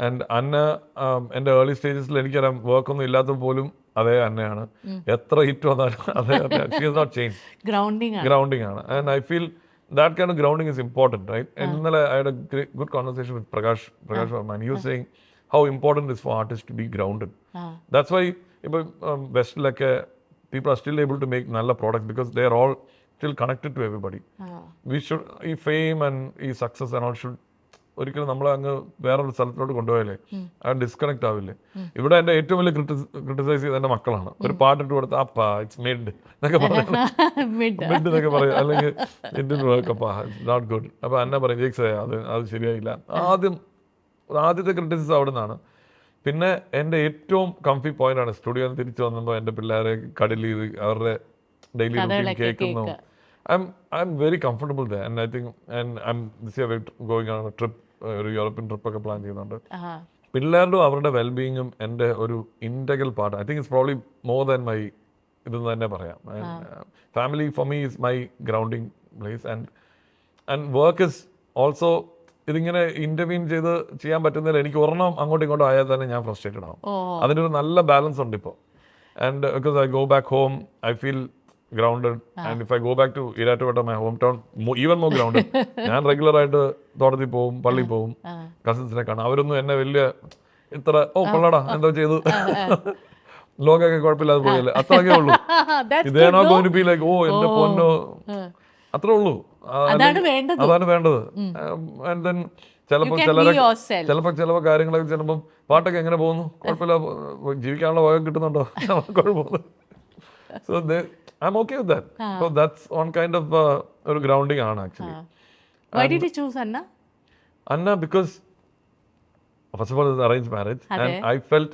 And അന്ന എൻ്റെ ഏർലി സ്റ്റേജസിൽ എനിക്കറിയാം വർക്കൊന്നും ഇല്ലാത്തപ്പോൾ പോലും അതേ അന്നയാണ്. എത്ര ഹിറ്റ് വന്നാലും അതേ she has not change. Grounding ആണ്. And I feel that kind of grounding is important, right? And I had a good conversation with Prakash Verma, and he was saying how important it is for artists to be grounded. That's why West like people are still able to make nalla products because they are all still connected to everybody. We should, fame and success and all should ഒരിക്കലും നമ്മളെ അങ്ങ് വേറൊരു സ്ഥലത്തോട്ട് കൊണ്ടുപോയാലേ അത് disconnect ആവില്ലേ. ഇവിടെ എൻ്റെ ഏറ്റവും വലിയ ക്രിട്ടിസൈസ് ചെയ്ത എൻ്റെ മക്കളാണ്. ഒരു പാട്ടിട്ട് കൊടുത്ത അപ്പാ ഇറ്റ്സ് മിഡ് എന്നൊക്കെ പറയും, മിഡ് എന്നൊക്കെ പറയും, അല്ലെങ്കിൽ ഇന്ത്യൻ വർക്കപ്പാ ഇറ്റ്സ് നോട്ട് ഗുഡ്. അപ്പോൾ എന്നെ പറയും ജെയ്ക്സ് അത് ശരിയായില്ല. ആദ്യത്തെ ക്രിറ്റിസിസം അവിടെ നിന്നാണ്. പിന്നെ എൻ്റെ ഏറ്റവും കംഫി പോയിന്റാണ് സ്റ്റുഡിയോയിൽ തിരിച്ചു വന്നപ്പോൾ എൻ്റെ പിള്ളേരെ കടലിൽ അവരുടെ ഡെയിലി റൂട്ടീൻ കേൾക്കുന്നു. I'm very comfortable there, and I think I'm this year going on a trip, ഒരു യൂറോപ്യൻ ട്രിപ്പ് ഒക്കെ പ്ലാൻ ചെയ്യുന്നുണ്ട്. പിള്ളേരുടെ അവരുടെ വെൽബീയിങ്ങും എൻ്റെ ഒരു integral part. I think it's probably more than my ഇതെന്ന് തന്നെ പറയാം. Family for me is my grounding place, and work is also. ഇതിങ്ങനെ ഇന്റർവ്യൂൻ ചെയ്ത് ചെയ്യാൻ പറ്റുന്നതിൽ എനിക്ക് ഒരെണ്ണം അങ്ങോട്ടും ഇങ്ങോട്ടും ആയാൽ തന്നെ ഞാൻ ഫ്രസ്ട്രേറ്റഡ് ആവും. അതിനൊരു നല്ല ബാലൻസ് ഉണ്ട് ഇപ്പോൾ. And because I go back home I feel grounded, and if I go back to Iratuvata, my hometown, even more grounded. ഞാൻ റെഗുലർ ആയിട്ട് തോട്ടത്തിൽ പോവും, പള്ളി പോവും, കസിൻസിനെ കാണാം. അവരൊന്നും എന്നെ വലിയ ഇത്ര കൊള്ളടാ എന്തോ ചെയ്തു ലോകമൊക്കെ കുഴപ്പമില്ലാതെ പോയല്ലേ അത്രയൊക്കെ ഉള്ളൂ. ഇതേ not going to be like ഓ എന്റെ പൊന്നോ, അത്രേ ഉള്ളൂ. അതാണ് വേണ്ടത്. ആൻഡ് ദെൻ ചിലപ്പോൾ ചില കാര്യങ്ങളൊക്കെ ചിലപ്പം പാട്ടൊക്കെ എങ്ങനെ പോകുന്നു, കുഴപ്പമില്ല, ജീവിക്കാനുള്ള വക കിട്ടുന്നുണ്ടോ, കുഴപ്പമില്ല. So I'm okay with that. So that's one kind of ഒരു grounding ആണ് actually. Why did you choose Anna? Anna because first of all it's arranged marriage, and I felt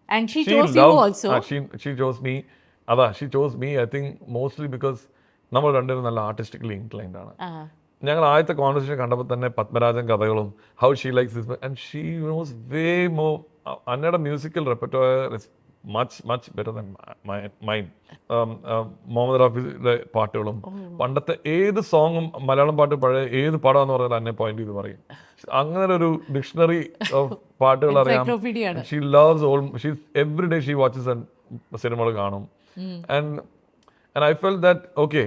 and she chose you also. She chose me. She chose me I think mostly because നമ്മൾ രണ്ടുപേരും നല്ല artistically inclined ആണ്. ഞങ്ങൾ ആദ്യത്തെ conversation കണ്ടപ്പോൾ തന്നെ പത്മരാജൻ കഥകളും how she likes this, and she knows way more. അന്നയുടെ musical repertoire is much better than mine. Mohammed റാഫിയുടെ പാട്ടുകളും പണ്ടത്തെ ഏത് സോങ്ങും മലയാളം പാട്ട് പഴയ ഏത് പാടാന്ന് പറഞ്ഞാൽ എന്നെ പോയിന്റ് ചെയ്ത് പറയും. അങ്ങനെ ഒരു ഡിക്ഷണറി ഓഫ് പാട്ടുകൾ അറിയാം. She loves all, she every day she watches സിനിമകൾ കാണും. And I fell that okay,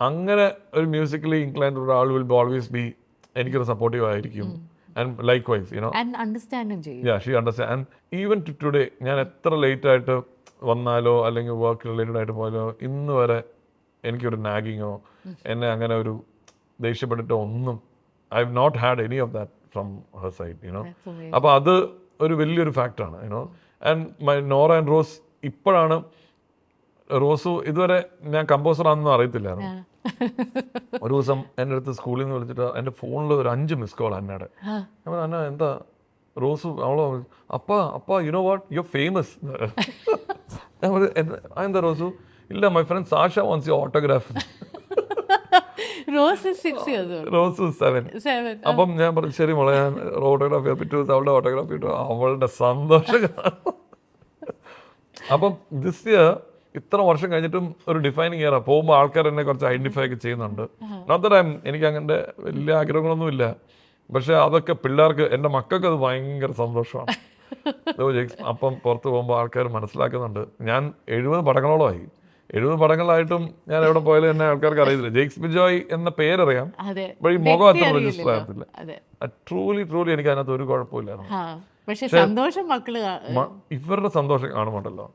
അങ്ങനെ ഒരു മ്യൂസിക്കലി ഇൻക്ലൈൻഡ് ഒരാൾ വിൽ ഓൾവേസ് ബി എനിക്കൊരു സപ്പോർട്ടീവ് ആയിരിക്കും. And likewise, you know. And understanding ചെയ്യും. Yeah, she understands. And even to today, ഞാൻ എത്ര ലേറ്റ് ആയിട്ട് വന്നാലോ അല്ലെങ്കിൽ വർക്ക് റിലേറ്റഡ് ആയിട്ട് പോയാലോ ഇന്ന് വരെ എനിക്കൊരു നാഗിങ്ങോ എന്നെ അങ്ങനെ ഒരു ദേഷ്യപ്പെട്ടിട്ടോ ഒന്നും I have not had any of that from her side, you know. അപ്പോൾ അത് ഒരു വലിയൊരു ഫാക്ടറാണ്, you know. And my Nora and Rose, ഇപ്പോഴാണ് റോസു, ഇതുവരെ ഞാൻ കമ്പോസർ ആണെന്നും അറിയത്തില്ലായിരുന്നു. ഒരു ദിവസം എൻ്റെ അടുത്ത് സ്കൂളിൽ നിന്ന് വിളിച്ചിട്ട് എൻ്റെ ഫോണിൽ ഒരു 5 മിസ് കോൾ അന്നയുടെ. ഞാൻ അന്ന എന്താ റോസു, അവളോ അപ്പാ you know what you are famous. ഞാൻ എന്താ റോസു, ഇല്ല my friend Sasha wants your autograph. Rose 6 years old. Rose 7. അപ്പം ഞാൻ പറഞ്ഞു ശരി മോളെ, ഞാൻ ഓട്ടോഗ്രാഫി പിറ്റേ അവളുടെ ഓട്ടോഗ്രാഫി ഇട്ടു. അവളുടെ സന്തോഷം. അപ്പം ദിസ് ഇയർ ഇത്ര വർഷം കഴിഞ്ഞിട്ടും ഒരു ഡിഫൈനിങ് ഇയറാണ്. പോകുമ്പോൾ ആൾക്കാർ എന്നെ കുറച്ച് ഐഡന്റിഫൈ ഒക്കെ ചെയ്യുന്നുണ്ട്. നോട്ട് ദാറ്റ് എനിക്ക് അങ്ങനത്തെ വലിയ ആഗ്രഹങ്ങളൊന്നുമില്ല, പക്ഷെ അതൊക്കെ പിള്ളേർക്ക്, എൻ്റെ മക്കൾക്ക് അത് ഭയങ്കര സന്തോഷമാണ്. അപ്പം പുറത്ത് പോകുമ്പോൾ ആൾക്കാർ മനസ്സിലാക്കുന്നുണ്ട്. ഞാൻ 70 പടങ്ങളോളമായി. 70 പടങ്ങളായിട്ടും ഞാൻ എവിടെ പോയാലും എന്നെ ആൾക്കാർക്ക് അറിയത്തില്ല. ജെയ്ക്സ് ബിജോയ് എന്ന പേരറിയാം, പക്ഷേ ഈ മുഖം അത്ര രജിസ്റ്റർ ആകത്തില്ല. ട്രൂലി എനിക്ക് അതിനകത്ത് ഒരു കുഴപ്പമില്ലായിരുന്നു. ഇവരുടെ സന്തോഷം കാണുമ്പോണ്ടല്ലോ,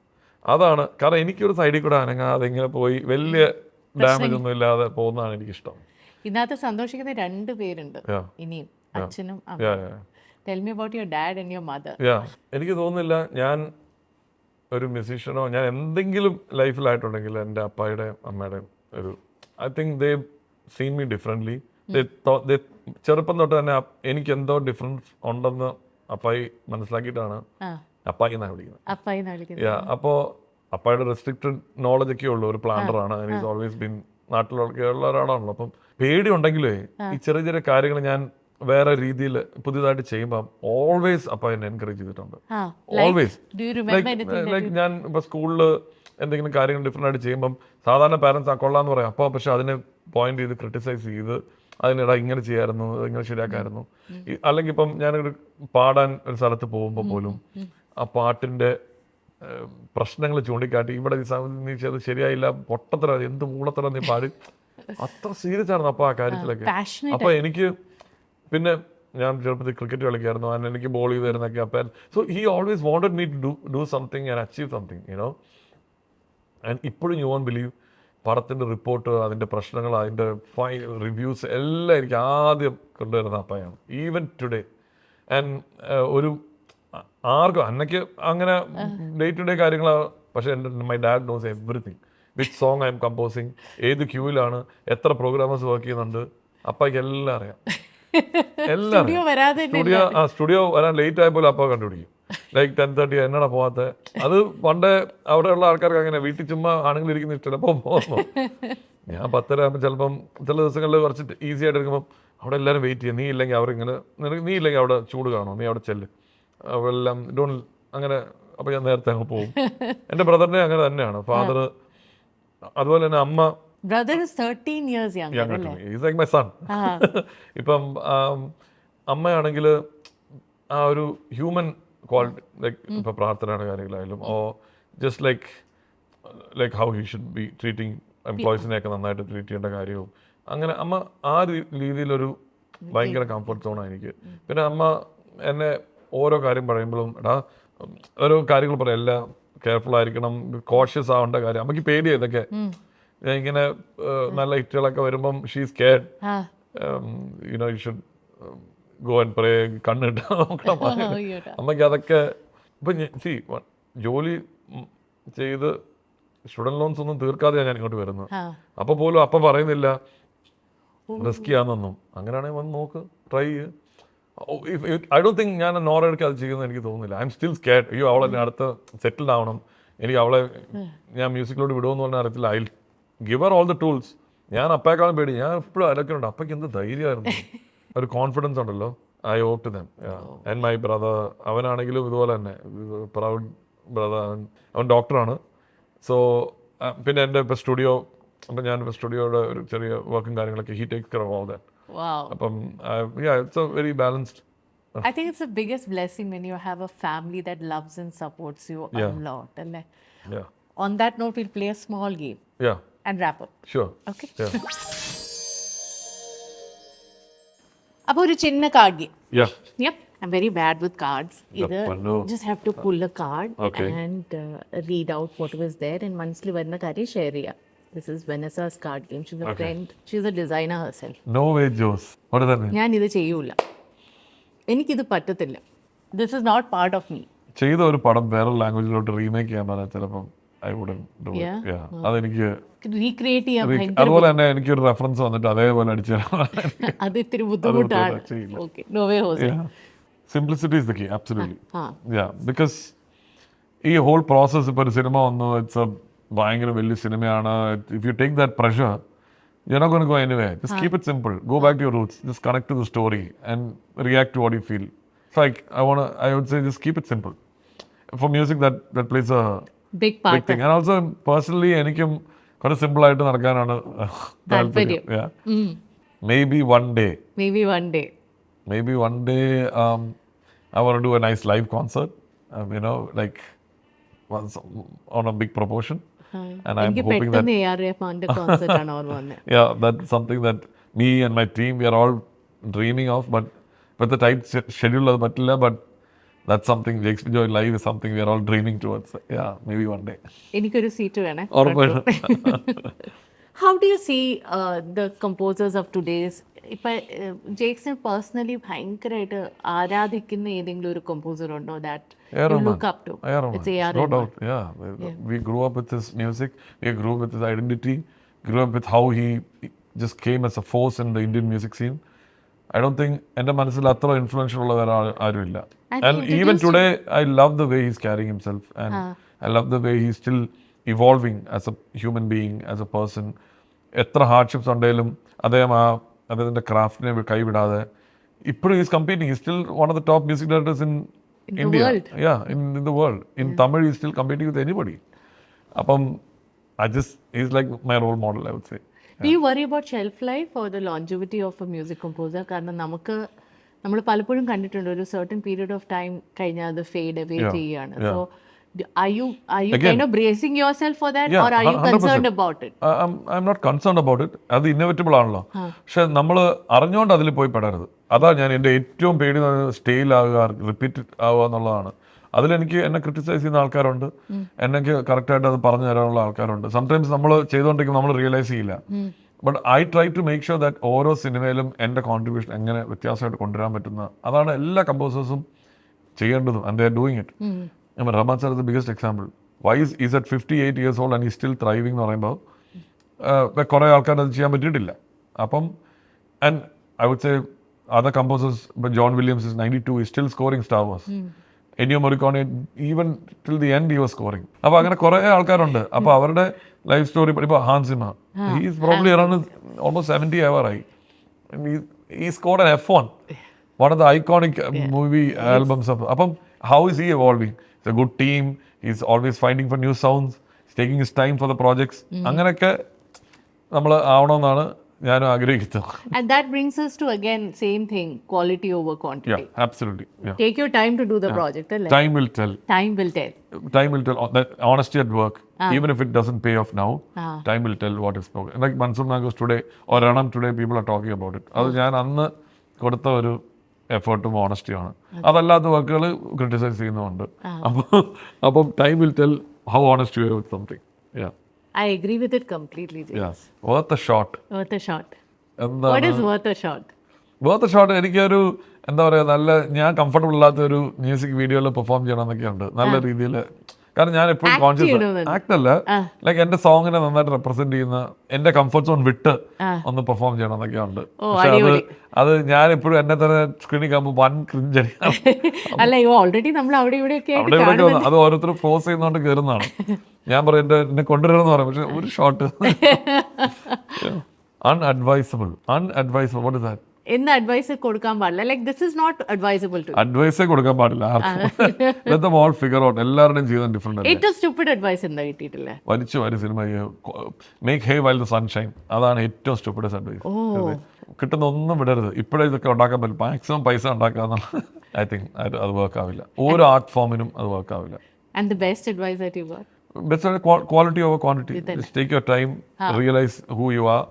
അതാണ്. കാരണം എനിക്കൊരു സൈഡിൽ കൂടെ അനങ്ങാതെ ഇങ്ങനെ പോയി വലിയ ഡാമേജ് ഒന്നും ഇല്ലാതെ പോകുന്നതാണ് എനിക്കിഷ്ടം. ഇതിനകത്ത് സന്തോഷിക്കുന്ന 2 പേരുണ്ട് ഇനിയും, അച്ഛനും അമ്മയും. Tell me about your dad and your mother. എനിക്ക് തോന്നുന്നില്ല ഞാൻ ഒരു മ്യൂസീഷ്യനോ ഞാൻ എന്തെങ്കിലും ലൈഫിലായിട്ടുണ്ടെങ്കിൽ എൻ്റെ അപ്പായുടെ അമ്മയുടെ ഒരു I think they scene me differently. ചെറുപ്പം തൊട്ട് തന്നെ എനിക്ക് എന്തോ ഡിഫറൻസ് ഉണ്ടെന്ന് അപ്പായി മനസ്സിലാക്കിയിട്ടാണ് അപ്പായി എന്നാണ് വിളിക്കുന്നത്. അപ്പോൾ അപ്പായുടെ റെസ്ട്രിക്റ്റഡ് നോളജ് ഒക്കെ ഉള്ളൂ. ഒരു പ്ലാന്ററാണ്, ഈസ് ഓൾവേസ് ബീൻ നാട്ടിലൊക്കെ ഉള്ള ഒരാളാണല്ലോ. അപ്പം പേടി ഉണ്ടെങ്കിലേ ഈ ചെറിയ ചെറിയ കാര്യങ്ങൾ ഞാൻ വേറെ രീതിയിൽ പുതിയതായിട്ട് ചെയ്യുമ്പോൾ ഓൾവേസ് അപ്പ എന്നെ എൻകറേജ് ചെയ്തിട്ടുണ്ട്. ഓൾവേസ് ലൈക്ക് ഞാൻ ഇപ്പോൾ സ്കൂളിൽ എന്തെങ്കിലും കാര്യങ്ങൾ ഡിഫറെൻ്റ് ആയിട്ട് ചെയ്യുമ്പം സാധാരണ പാരൻസ് കൊള്ളാന്ന് പറയും. അപ്പോൾ പക്ഷെ അതിനെ പോയിന്റ് ചെയ്ത് ക്രിട്ടിസൈസ് ചെയ്ത് അതിനിടെ ഇങ്ങനെ ചെയ്യാമായിരുന്നു, ഇങ്ങനെ ശരിയാക്കായിരുന്നു. അല്ലെങ്കിൽ ഇപ്പം ഞാനൊരു പാടാൻ ഒരു സ്ഥലത്ത് പോകുമ്പോൾ പോലും ആ പാട്ടിൻ്റെ പ്രശ്നങ്ങൾ ചൂണ്ടിക്കാട്ടി ഇവിടെ നീ ചെയ്ത് ശരിയായില്ല, പൊട്ടത്തര, എന്ത് മൂളത്തര നീ പാടി, അത്ര സീരിയസ് ആയിരുന്നു അപ്പോൾ ആ കാര്യത്തിലൊക്കെ. അപ്പോൾ എനിക്ക് പിന്നെ ഞാൻ ചെറുപ്പത്തിൽ ക്രിക്കറ്റ് കളിക്കായിരുന്നു, അതിന് എനിക്ക് ബോൾ ചെയ്ത് തരുന്നൊക്കെ അപ്പം. So he always wanted me to do something and achieve something, you know. And ഇപ്പോഴും യു വോണ്ട് ബിലീവ് പടത്തിൻ്റെ റിപ്പോർട്ട്, അതിൻ്റെ പ്രശ്നങ്ങൾ, അതിൻ്റെ റിവ്യൂസ് എല്ലാം എനിക്ക് ആദ്യം കൊണ്ടുവരുന്ന അപ്പയാണ്. Even today. ആൻഡ് ഒരു ആർക്കും അന്നയ്ക്ക് അങ്ങനെ ഡേ ടു ഡേ കാര്യങ്ങളാണ്. പക്ഷേ my dad knows everything. Which song I M composing, ഏത് ക്യൂവിലാണ്, എത്ര പ്രോഗ്രാമേഴ്സ് വർക്ക് ചെയ്യുന്നുണ്ട്, അപ്പയ്ക്ക് എല്ലാം അറിയാം. എല്ലാം സ്റ്റുഡിയോ വരാൻ ലേറ്റ് ആയപ്പോൾ അപ്പ കണ്ടുപിടിക്കും. ലൈക്ക് 10:30 എന്നാണ് പോകാത്തത്. അത് പണ്ടേ അവിടെയുള്ള ആൾക്കാർക്ക് അങ്ങനെ വീട്ടിൽ ചുമ്മാ ആണെങ്കിൽ ഇരിക്കുന്ന ചിലപ്പോൾ പോകുമ്പോൾ ഞാൻ 10:30 ആകുമ്പോൾ ചിലപ്പം ചില ദിവസങ്ങളിൽ കുറച്ച് ഈസി ആയിട്ട് എടുക്കുമ്പം അവിടെ എല്ലാവരും വെയിറ്റ് ചെയ്യും. നീ ഇല്ലെങ്കിൽ അവരിങ്ങനെ നീ ഇല്ലെങ്കിൽ അവിടെ ചൂട് കാണുമോ, നീ അവിടെ ചെല്ല്, അവരെല്ലാം അങ്ങനെ. അപ്പോൾ ഞാൻ നേരത്തെ അങ്ങ് പോകും. എൻ്റെ ബ്രദറിനെ അങ്ങനെ തന്നെയാണ്. ഫാദർ അതുപോലെ തന്നെ അമ്മ. Brother is 13 years younger. He's like my son. ഇപ്പം അമ്മയാണെങ്കിൽ ആ ഒരു ഹ്യൂമൻ ക്വാളിറ്റി, ലൈക്ക് ഇപ്പോൾ പ്രാർത്ഥനയുടെ കാര്യങ്ങളായാലും oh just like how he should be treating എംപ്ലോയീസിനെയൊക്കെ നന്നായിട്ട് ട്രീറ്റ് ചെയ്യേണ്ട കാര്യവും അങ്ങനെ അമ്മ ആ രീതിയിലൊരു ഭയങ്കര കംഫർട്ട് സോണാണ് എനിക്ക്. പിന്നെ അമ്മ എന്നെ ഓരോ കാര്യം പറയുമ്പോഴും ഓരോ കാര്യങ്ങൾ പറയും, എല്ലാം കെയർഫുൾ ആയിരിക്കണം, കോഷ്യസ് ആവേണ്ട കാര്യം. അമ്മയ്ക്ക് പേടിയാണ് ഇതൊക്കെ. ഇങ്ങനെ നല്ല ഹിറ്റുകളൊക്കെ വരുമ്പം she's scared, you know you should go and pray, കണ്ണിട്ട് നോക്കണം. അമ്മയ്ക്ക് അതൊക്കെ. ഇപ്പം ജോലി ചെയ്ത് സ്റ്റുഡൻറ് ലോൺസ് ഒന്നും തീർക്കാതെയാണ് ഞാൻ ഇങ്ങോട്ട് വരുന്നത്. അപ്പോൾ പോലും അപ്പം പറയുന്നില്ല റിസ്ക് ചെയ്യാന്നൊന്നും. അങ്ങനെയാണെങ്കിൽ വന്ന് നോക്ക്, ട്രൈ ചെയ്യ്. ഐ ഡോണ്ട് തിങ്ക് ഞാൻ നോറയ്ക്ക് അത് ചെയ്യുന്നത് എനിക്ക് തോന്നുന്നില്ല. I am still scared. അയ്യോ അവളെ അടുത്ത് സെറ്റിൽഡ് ആവണം, എനിക്ക് അവളെ ഞാൻ മ്യൂസിക്കിലോട്ട് വിടുമെന്ന് പറഞ്ഞാൽ അറിയത്തില്ല. I give Har all the tools. ഞാൻ അപ്പേക്കാളും പേടി. ഞാൻ എപ്പോഴും അലക്കുന്നുണ്ട്. അപ്പയ്ക്ക് എന്ത് ധൈര്യമായിരുന്നു, ഒരു കോൺഫിഡൻസ് ഉണ്ടല്ലോ. I owe to them. And my brother, അവനാണെങ്കിലും ഇതുപോലെ തന്നെ പ്രൗഡ് ബ്രദർ. അവൻ ഡോക്ടറാണ്. സോ പിന്നെ എൻ്റെ ഇപ്പോൾ സ്റ്റുഡിയോ, അപ്പം ഞാനിപ്പോൾ സ്റ്റുഡിയോയുടെ ഒരു ചെറിയ വർക്കും കാര്യങ്ങളൊക്കെ he takes care of all that. Wow. അപ്പം it's a very balanced. I think it's the biggest blessing when you have a family that loves and supports you a lot. Yeah. On that note, we'll play a small game. Yeah. And wrap up. Sure. Okay. Yeah. അപ്പോൾ ഒരു ചിന്ന card game. Yeah. Yep. I'm very bad with cards. Either just have to pull a card and read out what was there and മനസ്സിൽ വരുന്ന കാര്യം share ചെയ്യാം. This is Vanessa's card game. She's a friend. She's a designer herself. No way, Jose. What does that mean? ഞാൻ ഇത് ചെയ്യൂല, എനിക്കിത് പറ്റത്തില്ല. This is not part of me. ചെയ്ത ഒരു പടം വേറെ ലാംഗ്വേജിലോട്ട് റീമേക്ക് ചെയ്യാൻ പറഞ്ഞാൽ ചിലപ്പം ഐ വുഡന്റ് ഡു ഇറ്റ്. യാ, അതെനിക്ക് റീക്രിയേറ്റ് ചെയ്യാൻ ഭയങ്കര. അതുപോലെ തന്നെ എനിക്കൊരു റെഫറൻസ് വന്നിട്ട് അതേപോലെ അടിച്ചു അത് ഇത്തിരി ബുദ്ധിമുട്ടാണ്. Okay, no way Jose. Simplicity is the key. Absolutely. Ya, because ഈ ഹോൾ പ്രോസസ് ഇപ്പോൾ ഒരു സിനിമ വന്നു, ഇറ്റ്സ് എ ഭയങ്കര വലിയ സിനിമയാണ്. If you take that pressure, you're not going to go anywhere. Just keep it simple. Go back to your roots. Just connect to the story and react to what you feel. It's like I would say just keep it simple. For music, that plays a big part. Big thing. And also personally, എനിക്കും കുറച്ച് simple ആയിട്ട് നടക്കാനാണ് താല്പര്യം. Yeah. Maybe one day I want to do a nice live concert. Like once on a big proportion. And I'm hoping that yeah, that's something that me and my team, we are all dreaming of, but the tight schedule of Batilla, but that's something Jakes Joy Live is something we are all dreaming towards. Yeah, maybe one day. എനിക്കൊരു seat വേണേ. How do you see the composers of today's? ഇപ്പം ജേക്സിനെ personally ഭയങ്കരമായിട്ട് ആരാധിക്കുന്ന ഏതെങ്കിലും ഒരു composer ഉണ്ടോ that you look up to? It's A.R. No doubt. Yeah, we grew up with his music. We grew up with his identity. Grew up with how he just came as a force in the Indian music scene. I don't think എൻ്റെ മനസ്സിൽ അത്ര influential ഉള്ള വേറെ ആരുമില്ല. And even today, I love the way he's carrying himself, and I love the way he's still evolving as a human being, as a person. എത്ര hardships ഉണ്ടെങ്കിലും അദ്ദേഹത്തിൻ്റെ ക്രാഫ്റ്റിനെ കൈവിടാതെ ഇപ്പോഴും is competing. Is still one of the top music directors in India. World. Yeah, in the world. In Tamil, he's still competing with anybody. Appam, he's like my role model, I would say. Do you worry about shelf life or the longevity of a music composer? കാരണം നമ്മൾ പലപ്പോഴും കണ്ടിട്ടുണ്ട് ഒരു certain period of time കഴിഞ്ഞാൽ അത് fade away ചെയ്യാണ്. So are you kind of bracing yourself for that, or are you 100%. concerned about it? I'm not concerned about it. അത് ഇന്നോവേറ്റബിൾ ആണല്ലോ. പക്ഷെ നമ്മൾ അറിഞ്ഞുകൊണ്ട് അതിൽ പോയി പെടരുത്. അതാണ് ഞാൻ എൻ്റെ ഏറ്റവും പേടി, സ്റ്റേയിൽ ആവുക, റിപ്പീറ്റ് ആവുക എന്നുള്ളതാണ്. അതിലെനിക്ക് എന്നെ ക്രിട്ടിസൈസ് ചെയ്യുന്ന ആൾക്കാരുണ്ട്, എനിക്ക് കറക്റ്റായിട്ട് അത് പറഞ്ഞു തരാനുള്ള ആൾക്കാരുണ്ട്. സംടൈംസ് നമ്മൾ ചെയ്തുകൊണ്ടിരിക്കുമ്പോൾ നമ്മൾ റിയലൈസ് ചെയ്യില്ല. But I try to make sure that ഓരോ സിനിമയിലും എൻ്റെ കോൺട്രിബ്യൂഷൻ എങ്ങനെ വ്യത്യാസമായിട്ട് കൊണ്ടുവരാൻ പറ്റുന്ന അതാണ് എല്ലാ കമ്പോസേഴ്സും ചെയ്യേണ്ടതും. And they are doing it. Rahman sir is the biggest example. Why is at 58 years old and he still thriving എന്ന് പറയുമ്പോൾ കുറേ ആൾക്കാർ അത് ചെയ്യാൻ പറ്റിയിട്ടില്ല. അപ്പം and I would say other composers, but John Williams is 92, he's still scoring Star Wars. Ennio Morricone, even till the end he was scoring. അപ്പോൾ അങ്ങനെ കുറേ ആൾക്കാരുണ്ട്. അപ്പോൾ അവരുടെ ലൈഫ് സ്റ്റോറി ഇപ്പോൾ Hans സിമർ, he is probably around almost 70 ആയി. He scored an F1, one of the iconic movie albums of. അപ്പം how is he evolving? It's a good team, he's always finding for new sounds, he's taking his time for the projects. അങ്ങനെയൊക്കെ നമ്മൾ ആവണമെന്നാണ് ഞാനും ആഗ്രഹിക്കുന്നത്. And that brings us to again same thing, quality over quantity. Yeah, absolutely. Yeah. Take your time to do the project. Time will tell. Time will tell. Time will tell. That honesty at work, even if it doesn't pay off now, time will tell what is spoken. Like Mansoor Nagus today or Ranam today, people are talking about it. അത് ഞാൻ അന്ന് കൊടുത്ത ഒരു എഫേർട്ടും ഓണസ്റ്റിയാണ്. അതല്ലാത്ത വർക്കുകൾ criticise ചെയ്യുന്നുണ്ട്. അപ്പം time will tell how honest you are with something. I agree with it completely, James. Yeah. Worth a shot. Worth a shot. What is worth a shot? Worth a shot എനിക്കൊരു എന്താ പറയുക, നല്ല ഞാൻ comfortable അല്ലാത്ത ഒരു music വീഡിയോയിൽ perform ചെയ്യണം എന്നൊക്കെയുണ്ട് നല്ല രീതിയിൽ. കാരണം ഞാൻ എപ്പോഴും കോൺഷ്യസ് ആക്ട് അല്ല, ലൈക്ക് എന്റെ സോങ്ങിനെ നന്നായിട്ട് റെപ്രസെന്റ് ചെയ്യുന്ന എന്റെ കംഫർട്ട് സോൺ വിട്ട് ഒന്ന് പെർഫോം ചെയ്യണം എന്നൊക്കെയുണ്ട്. പക്ഷെ അത് ഞാൻ എപ്പോഴും എന്നെ തന്നെ സ്ക്രീനിൽ കാണുമ്പോൾ വൻ ക്രിഞ്ചടിയാണ്. അത് ഓരോരുത്തർ ഫോഴ്സ് ചെയ്യുന്നോണ്ട് കയറുന്നതാണ്. ഞാൻ പറയും എന്നെ കൊണ്ടുവരുമെന്ന് പറയാം, പക്ഷെ ഒരു shot unadvisable. What is that? എന്ന് അഡ്വൈസ് കൊടുക്കാൻ പാടില്ല. Like this is not advisable to. അഡ്വൈസേ കൊടുക്കാൻ പാടില്ല ആർക്കും. Let them all figure out. എല്ലാവരുടെയും ജീവിതം ഡിഫറെന്റ് ആണ്. ഏറ്റവും സ്റ്റുപ്പിഡ് അഡ്വൈസ് എന്താ കിട്ടിയിട്ടില്ല? വലിച്ചു വാരി cinema make hey while the sunshine, അതാണ് ഏറ്റവും സ്റ്റുപ്പിഡസ്റ്റ് അഡ്വൈസ്. കിട്ടുന്ന ഒന്നും വിടരുത്. ഇപ്പോഴേ ഇതൊക്കെ ഉണ്ടാക്കാൻ പറ്റും, മാക്സിമം പൈസ ഉണ്ടാക്കാന്നുള്ള. ഐ തിങ്ക് അത് വർക്ക് ആവില്ല. ഓരോ ആർട്ട് ഫോമിനും അത് വർക്ക് ആവില്ല. And the best advice that you got? Best quality over quantity. Just take your time, realize who you are.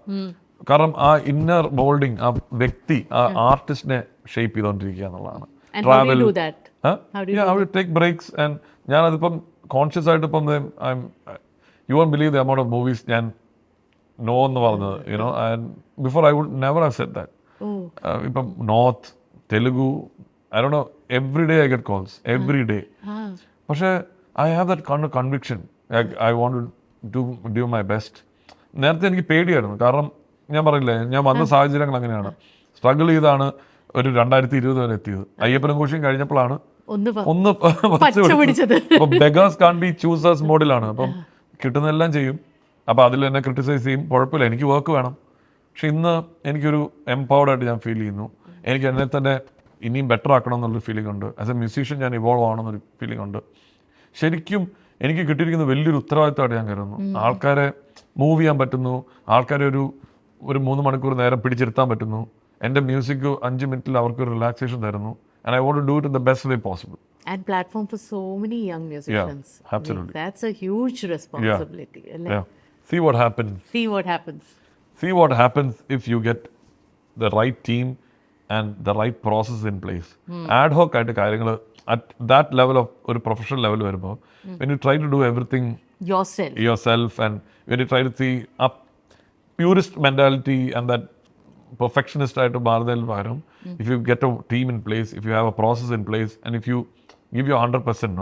കാരണം ആ ഇന്നർ മോൾഡിങ്, ആ വ്യക്തി, ആ ആർട്ടിസ്റ്റിനെ ഷേപ്പ് ചെയ്തുകൊണ്ടിരിക്കുക എന്നുള്ളതാണ്. Travel, take breaks. ആൻഡ് ഞാനതിപ്പം കോൺഷ്യസ് ആയിട്ട് ഇപ്പം you won't believe the amount of movies ഞാൻ നോ എന്ന് പറഞ്ഞത്. You know, and before I would never have said that. ഇപ്പം north, Telugu, I don't know, every day I get calls, every day. പക്ഷേ I have that kind of conviction. I want to do my best. നേരത്തെ എനിക്ക് പേടിയായിരുന്നു, കാരണം ഞാൻ പറയില്ലേ, ഞാൻ വന്ന സാഹചര്യങ്ങൾ അങ്ങനെയാണ്. സ്ട്രഗിൾ ചെയ്താണ് ഒരു 2020 വരെ എത്തിയത്. അയ്യപ്പനും കോശിയും കഴിഞ്ഞപ്പോഴാണ് ഒന്ന് പിടിച്ചത്. അപ്പൊ ബെഗേഴ്സ് കാൻ ബി ചൂസേഴ്സ് മോഡിലാണ്. അപ്പം കിട്ടുന്നതെല്ലാം ചെയ്യും. അപ്പം അതിൽ എന്നെ ക്രിട്ടിസൈസ് ചെയ്യും, കുഴപ്പമില്ല, എനിക്ക് വർക്ക് വേണം. പക്ഷെ ഇന്ന് എനിക്കൊരു എംപവർഡ് ആയിട്ട് ഞാൻ ഫീൽ ചെയ്യുന്നു. എനിക്ക് എന്നെ തന്നെ ഇനിയും ബെറ്റർ ആക്കണം എന്നുള്ളൊരു ഫീലിംഗ് ഉണ്ട്. ആസ് എ മ്യൂസീഷ്യൻ ഞാൻ ഇവോൾവ് ആവണമെന്നൊരു ഫീലിംഗ് ഉണ്ട്. ശരിക്കും എനിക്ക് കിട്ടിയിരിക്കുന്ന വലിയൊരു ഉത്തരവാദിത്തമായിട്ട് ഞാൻ കരുതുന്നു. ആൾക്കാരെ മൂവ് ചെയ്യാൻ പറ്റുന്നു, ആൾക്കാരെ ഒരു 3 മണിക്കൂർ നേരം പിടിച്ചിരുത്താൻ പറ്റുന്നു. എൻ്റെ മ്യൂസിക് 5 മിനിറ്റിൽ അവർക്ക് റിലാക്സേഷൻ തരുന്നു. And I want to do it in the best way possible. And platform for so many young musicians. Yeah, absolutely. That's a huge responsibility. Yeah. See what happens. See what happens if you get the right team and the right process in place. Ad hoc ആയിട്ട് കാര്യങ്ങൾ at that level of ഒരു professional level വരുമ്പോൾ, when you try to do everything yourself and when you try to see up purist mentality and that perfectionist ആയിട്ട് മാറുന്നതിൽ പകരം, if you get a team in place, if you have a process in place, and if you give your 100%,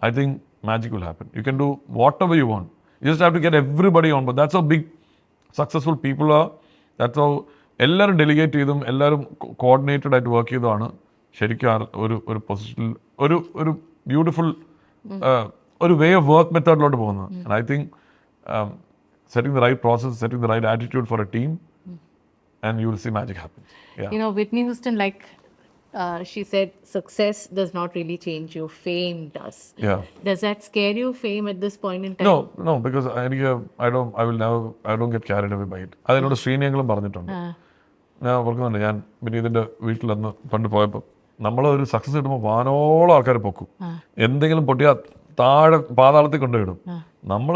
I think magic will happen. You can do whatever you want. You just have to get everybody on board. That's how big successful people are. That's how എല്ലാവരും delegate ചെയ്തും എല്ലാവരും coordinated ആയിട്ട് work ചെയ്തതാണ് ശരിക്കും ഒരു പൊസിഷനിൽ ഒരു beautiful ഒരു വേ ഓഫ് വർക്ക് മെത്തേഡിലോട്ട് പോകുന്നത്. And I think setting the right process, setting the right attitude for a team, and you will see magic happen. Yeah. You know, Whitney Houston, like she said, success does not really change you, fame does. Yeah. Does that scare you, fame, at this point in time? No, because I don't get carried away by it. അതിനോട് ശ്രീനിയെങ്കിലും പറഞ്ഞിട്ടുണ്ട്. ഞാൻ ഓർക്കുന്നുണ്ട്, ഞാൻ പിന്നെ ഇതിൻ്റെ വീട്ടിലന്ന് പണ്ട് പോയപ്പോൾ നമ്മളൊരു സക്സസ് കിട്ടുമ്പോൾ വാനോളം ആൾക്കാർ പൊക്കും. എന്തെങ്കിലും പൊട്ടിയാൽ താഴെ പാതാളത്തിൽ കൊണ്ടുപോയിടും. നമ്മൾ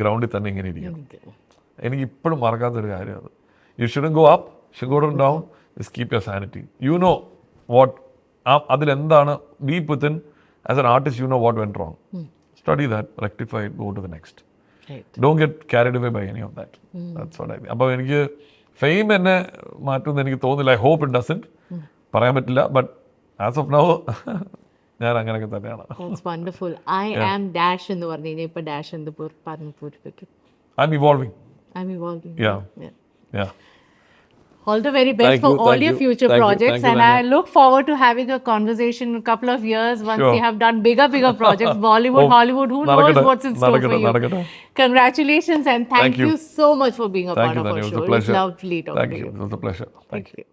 ഗ്രൗണ്ടിൽ തന്നെ ഇങ്ങനെ ഇരിക്കണം. എനിക്ക് ഇപ്പോഴും മറക്കാത്തൊരു കാര്യം അത്. You shouldn't go up, you should go down, just keep your sanity. You know what, അതിലെന്താണ് deep within, as an artist, you know what went wrong. Study that, rectify it, go to the next. Right. Don't get carried away by any of that. That's what I think. അപ്പോൾ എനിക്ക് fame എന്നെ മാറ്റുമെന്ന് എനിക്ക് തോന്നുന്നില്ല. I hope it doesn't. പറയാൻ പറ്റില്ല. But as of now ഞാൻ അങ്ങനെയൊക്കെ തന്നെയാണ്. That's wonderful. I am dash എന്ന് പറഞ്ഞു കഴിഞ്ഞാൽ ഇപ്പോൾ ഡാഷ് എന്ത് പറഞ്ഞു പൂരിപ്പിക്കും? I'm evolving. I'm evolving. Yeah. All the very best for all your future projects, and I look forward to having a conversation in a couple of years once you have done bigger projects, Bollywood, Hollywood, who knows what's in store for you. Congratulations, and thank you so much for being a part of our show. It was lovely talking to you. It was a pleasure. Thank you.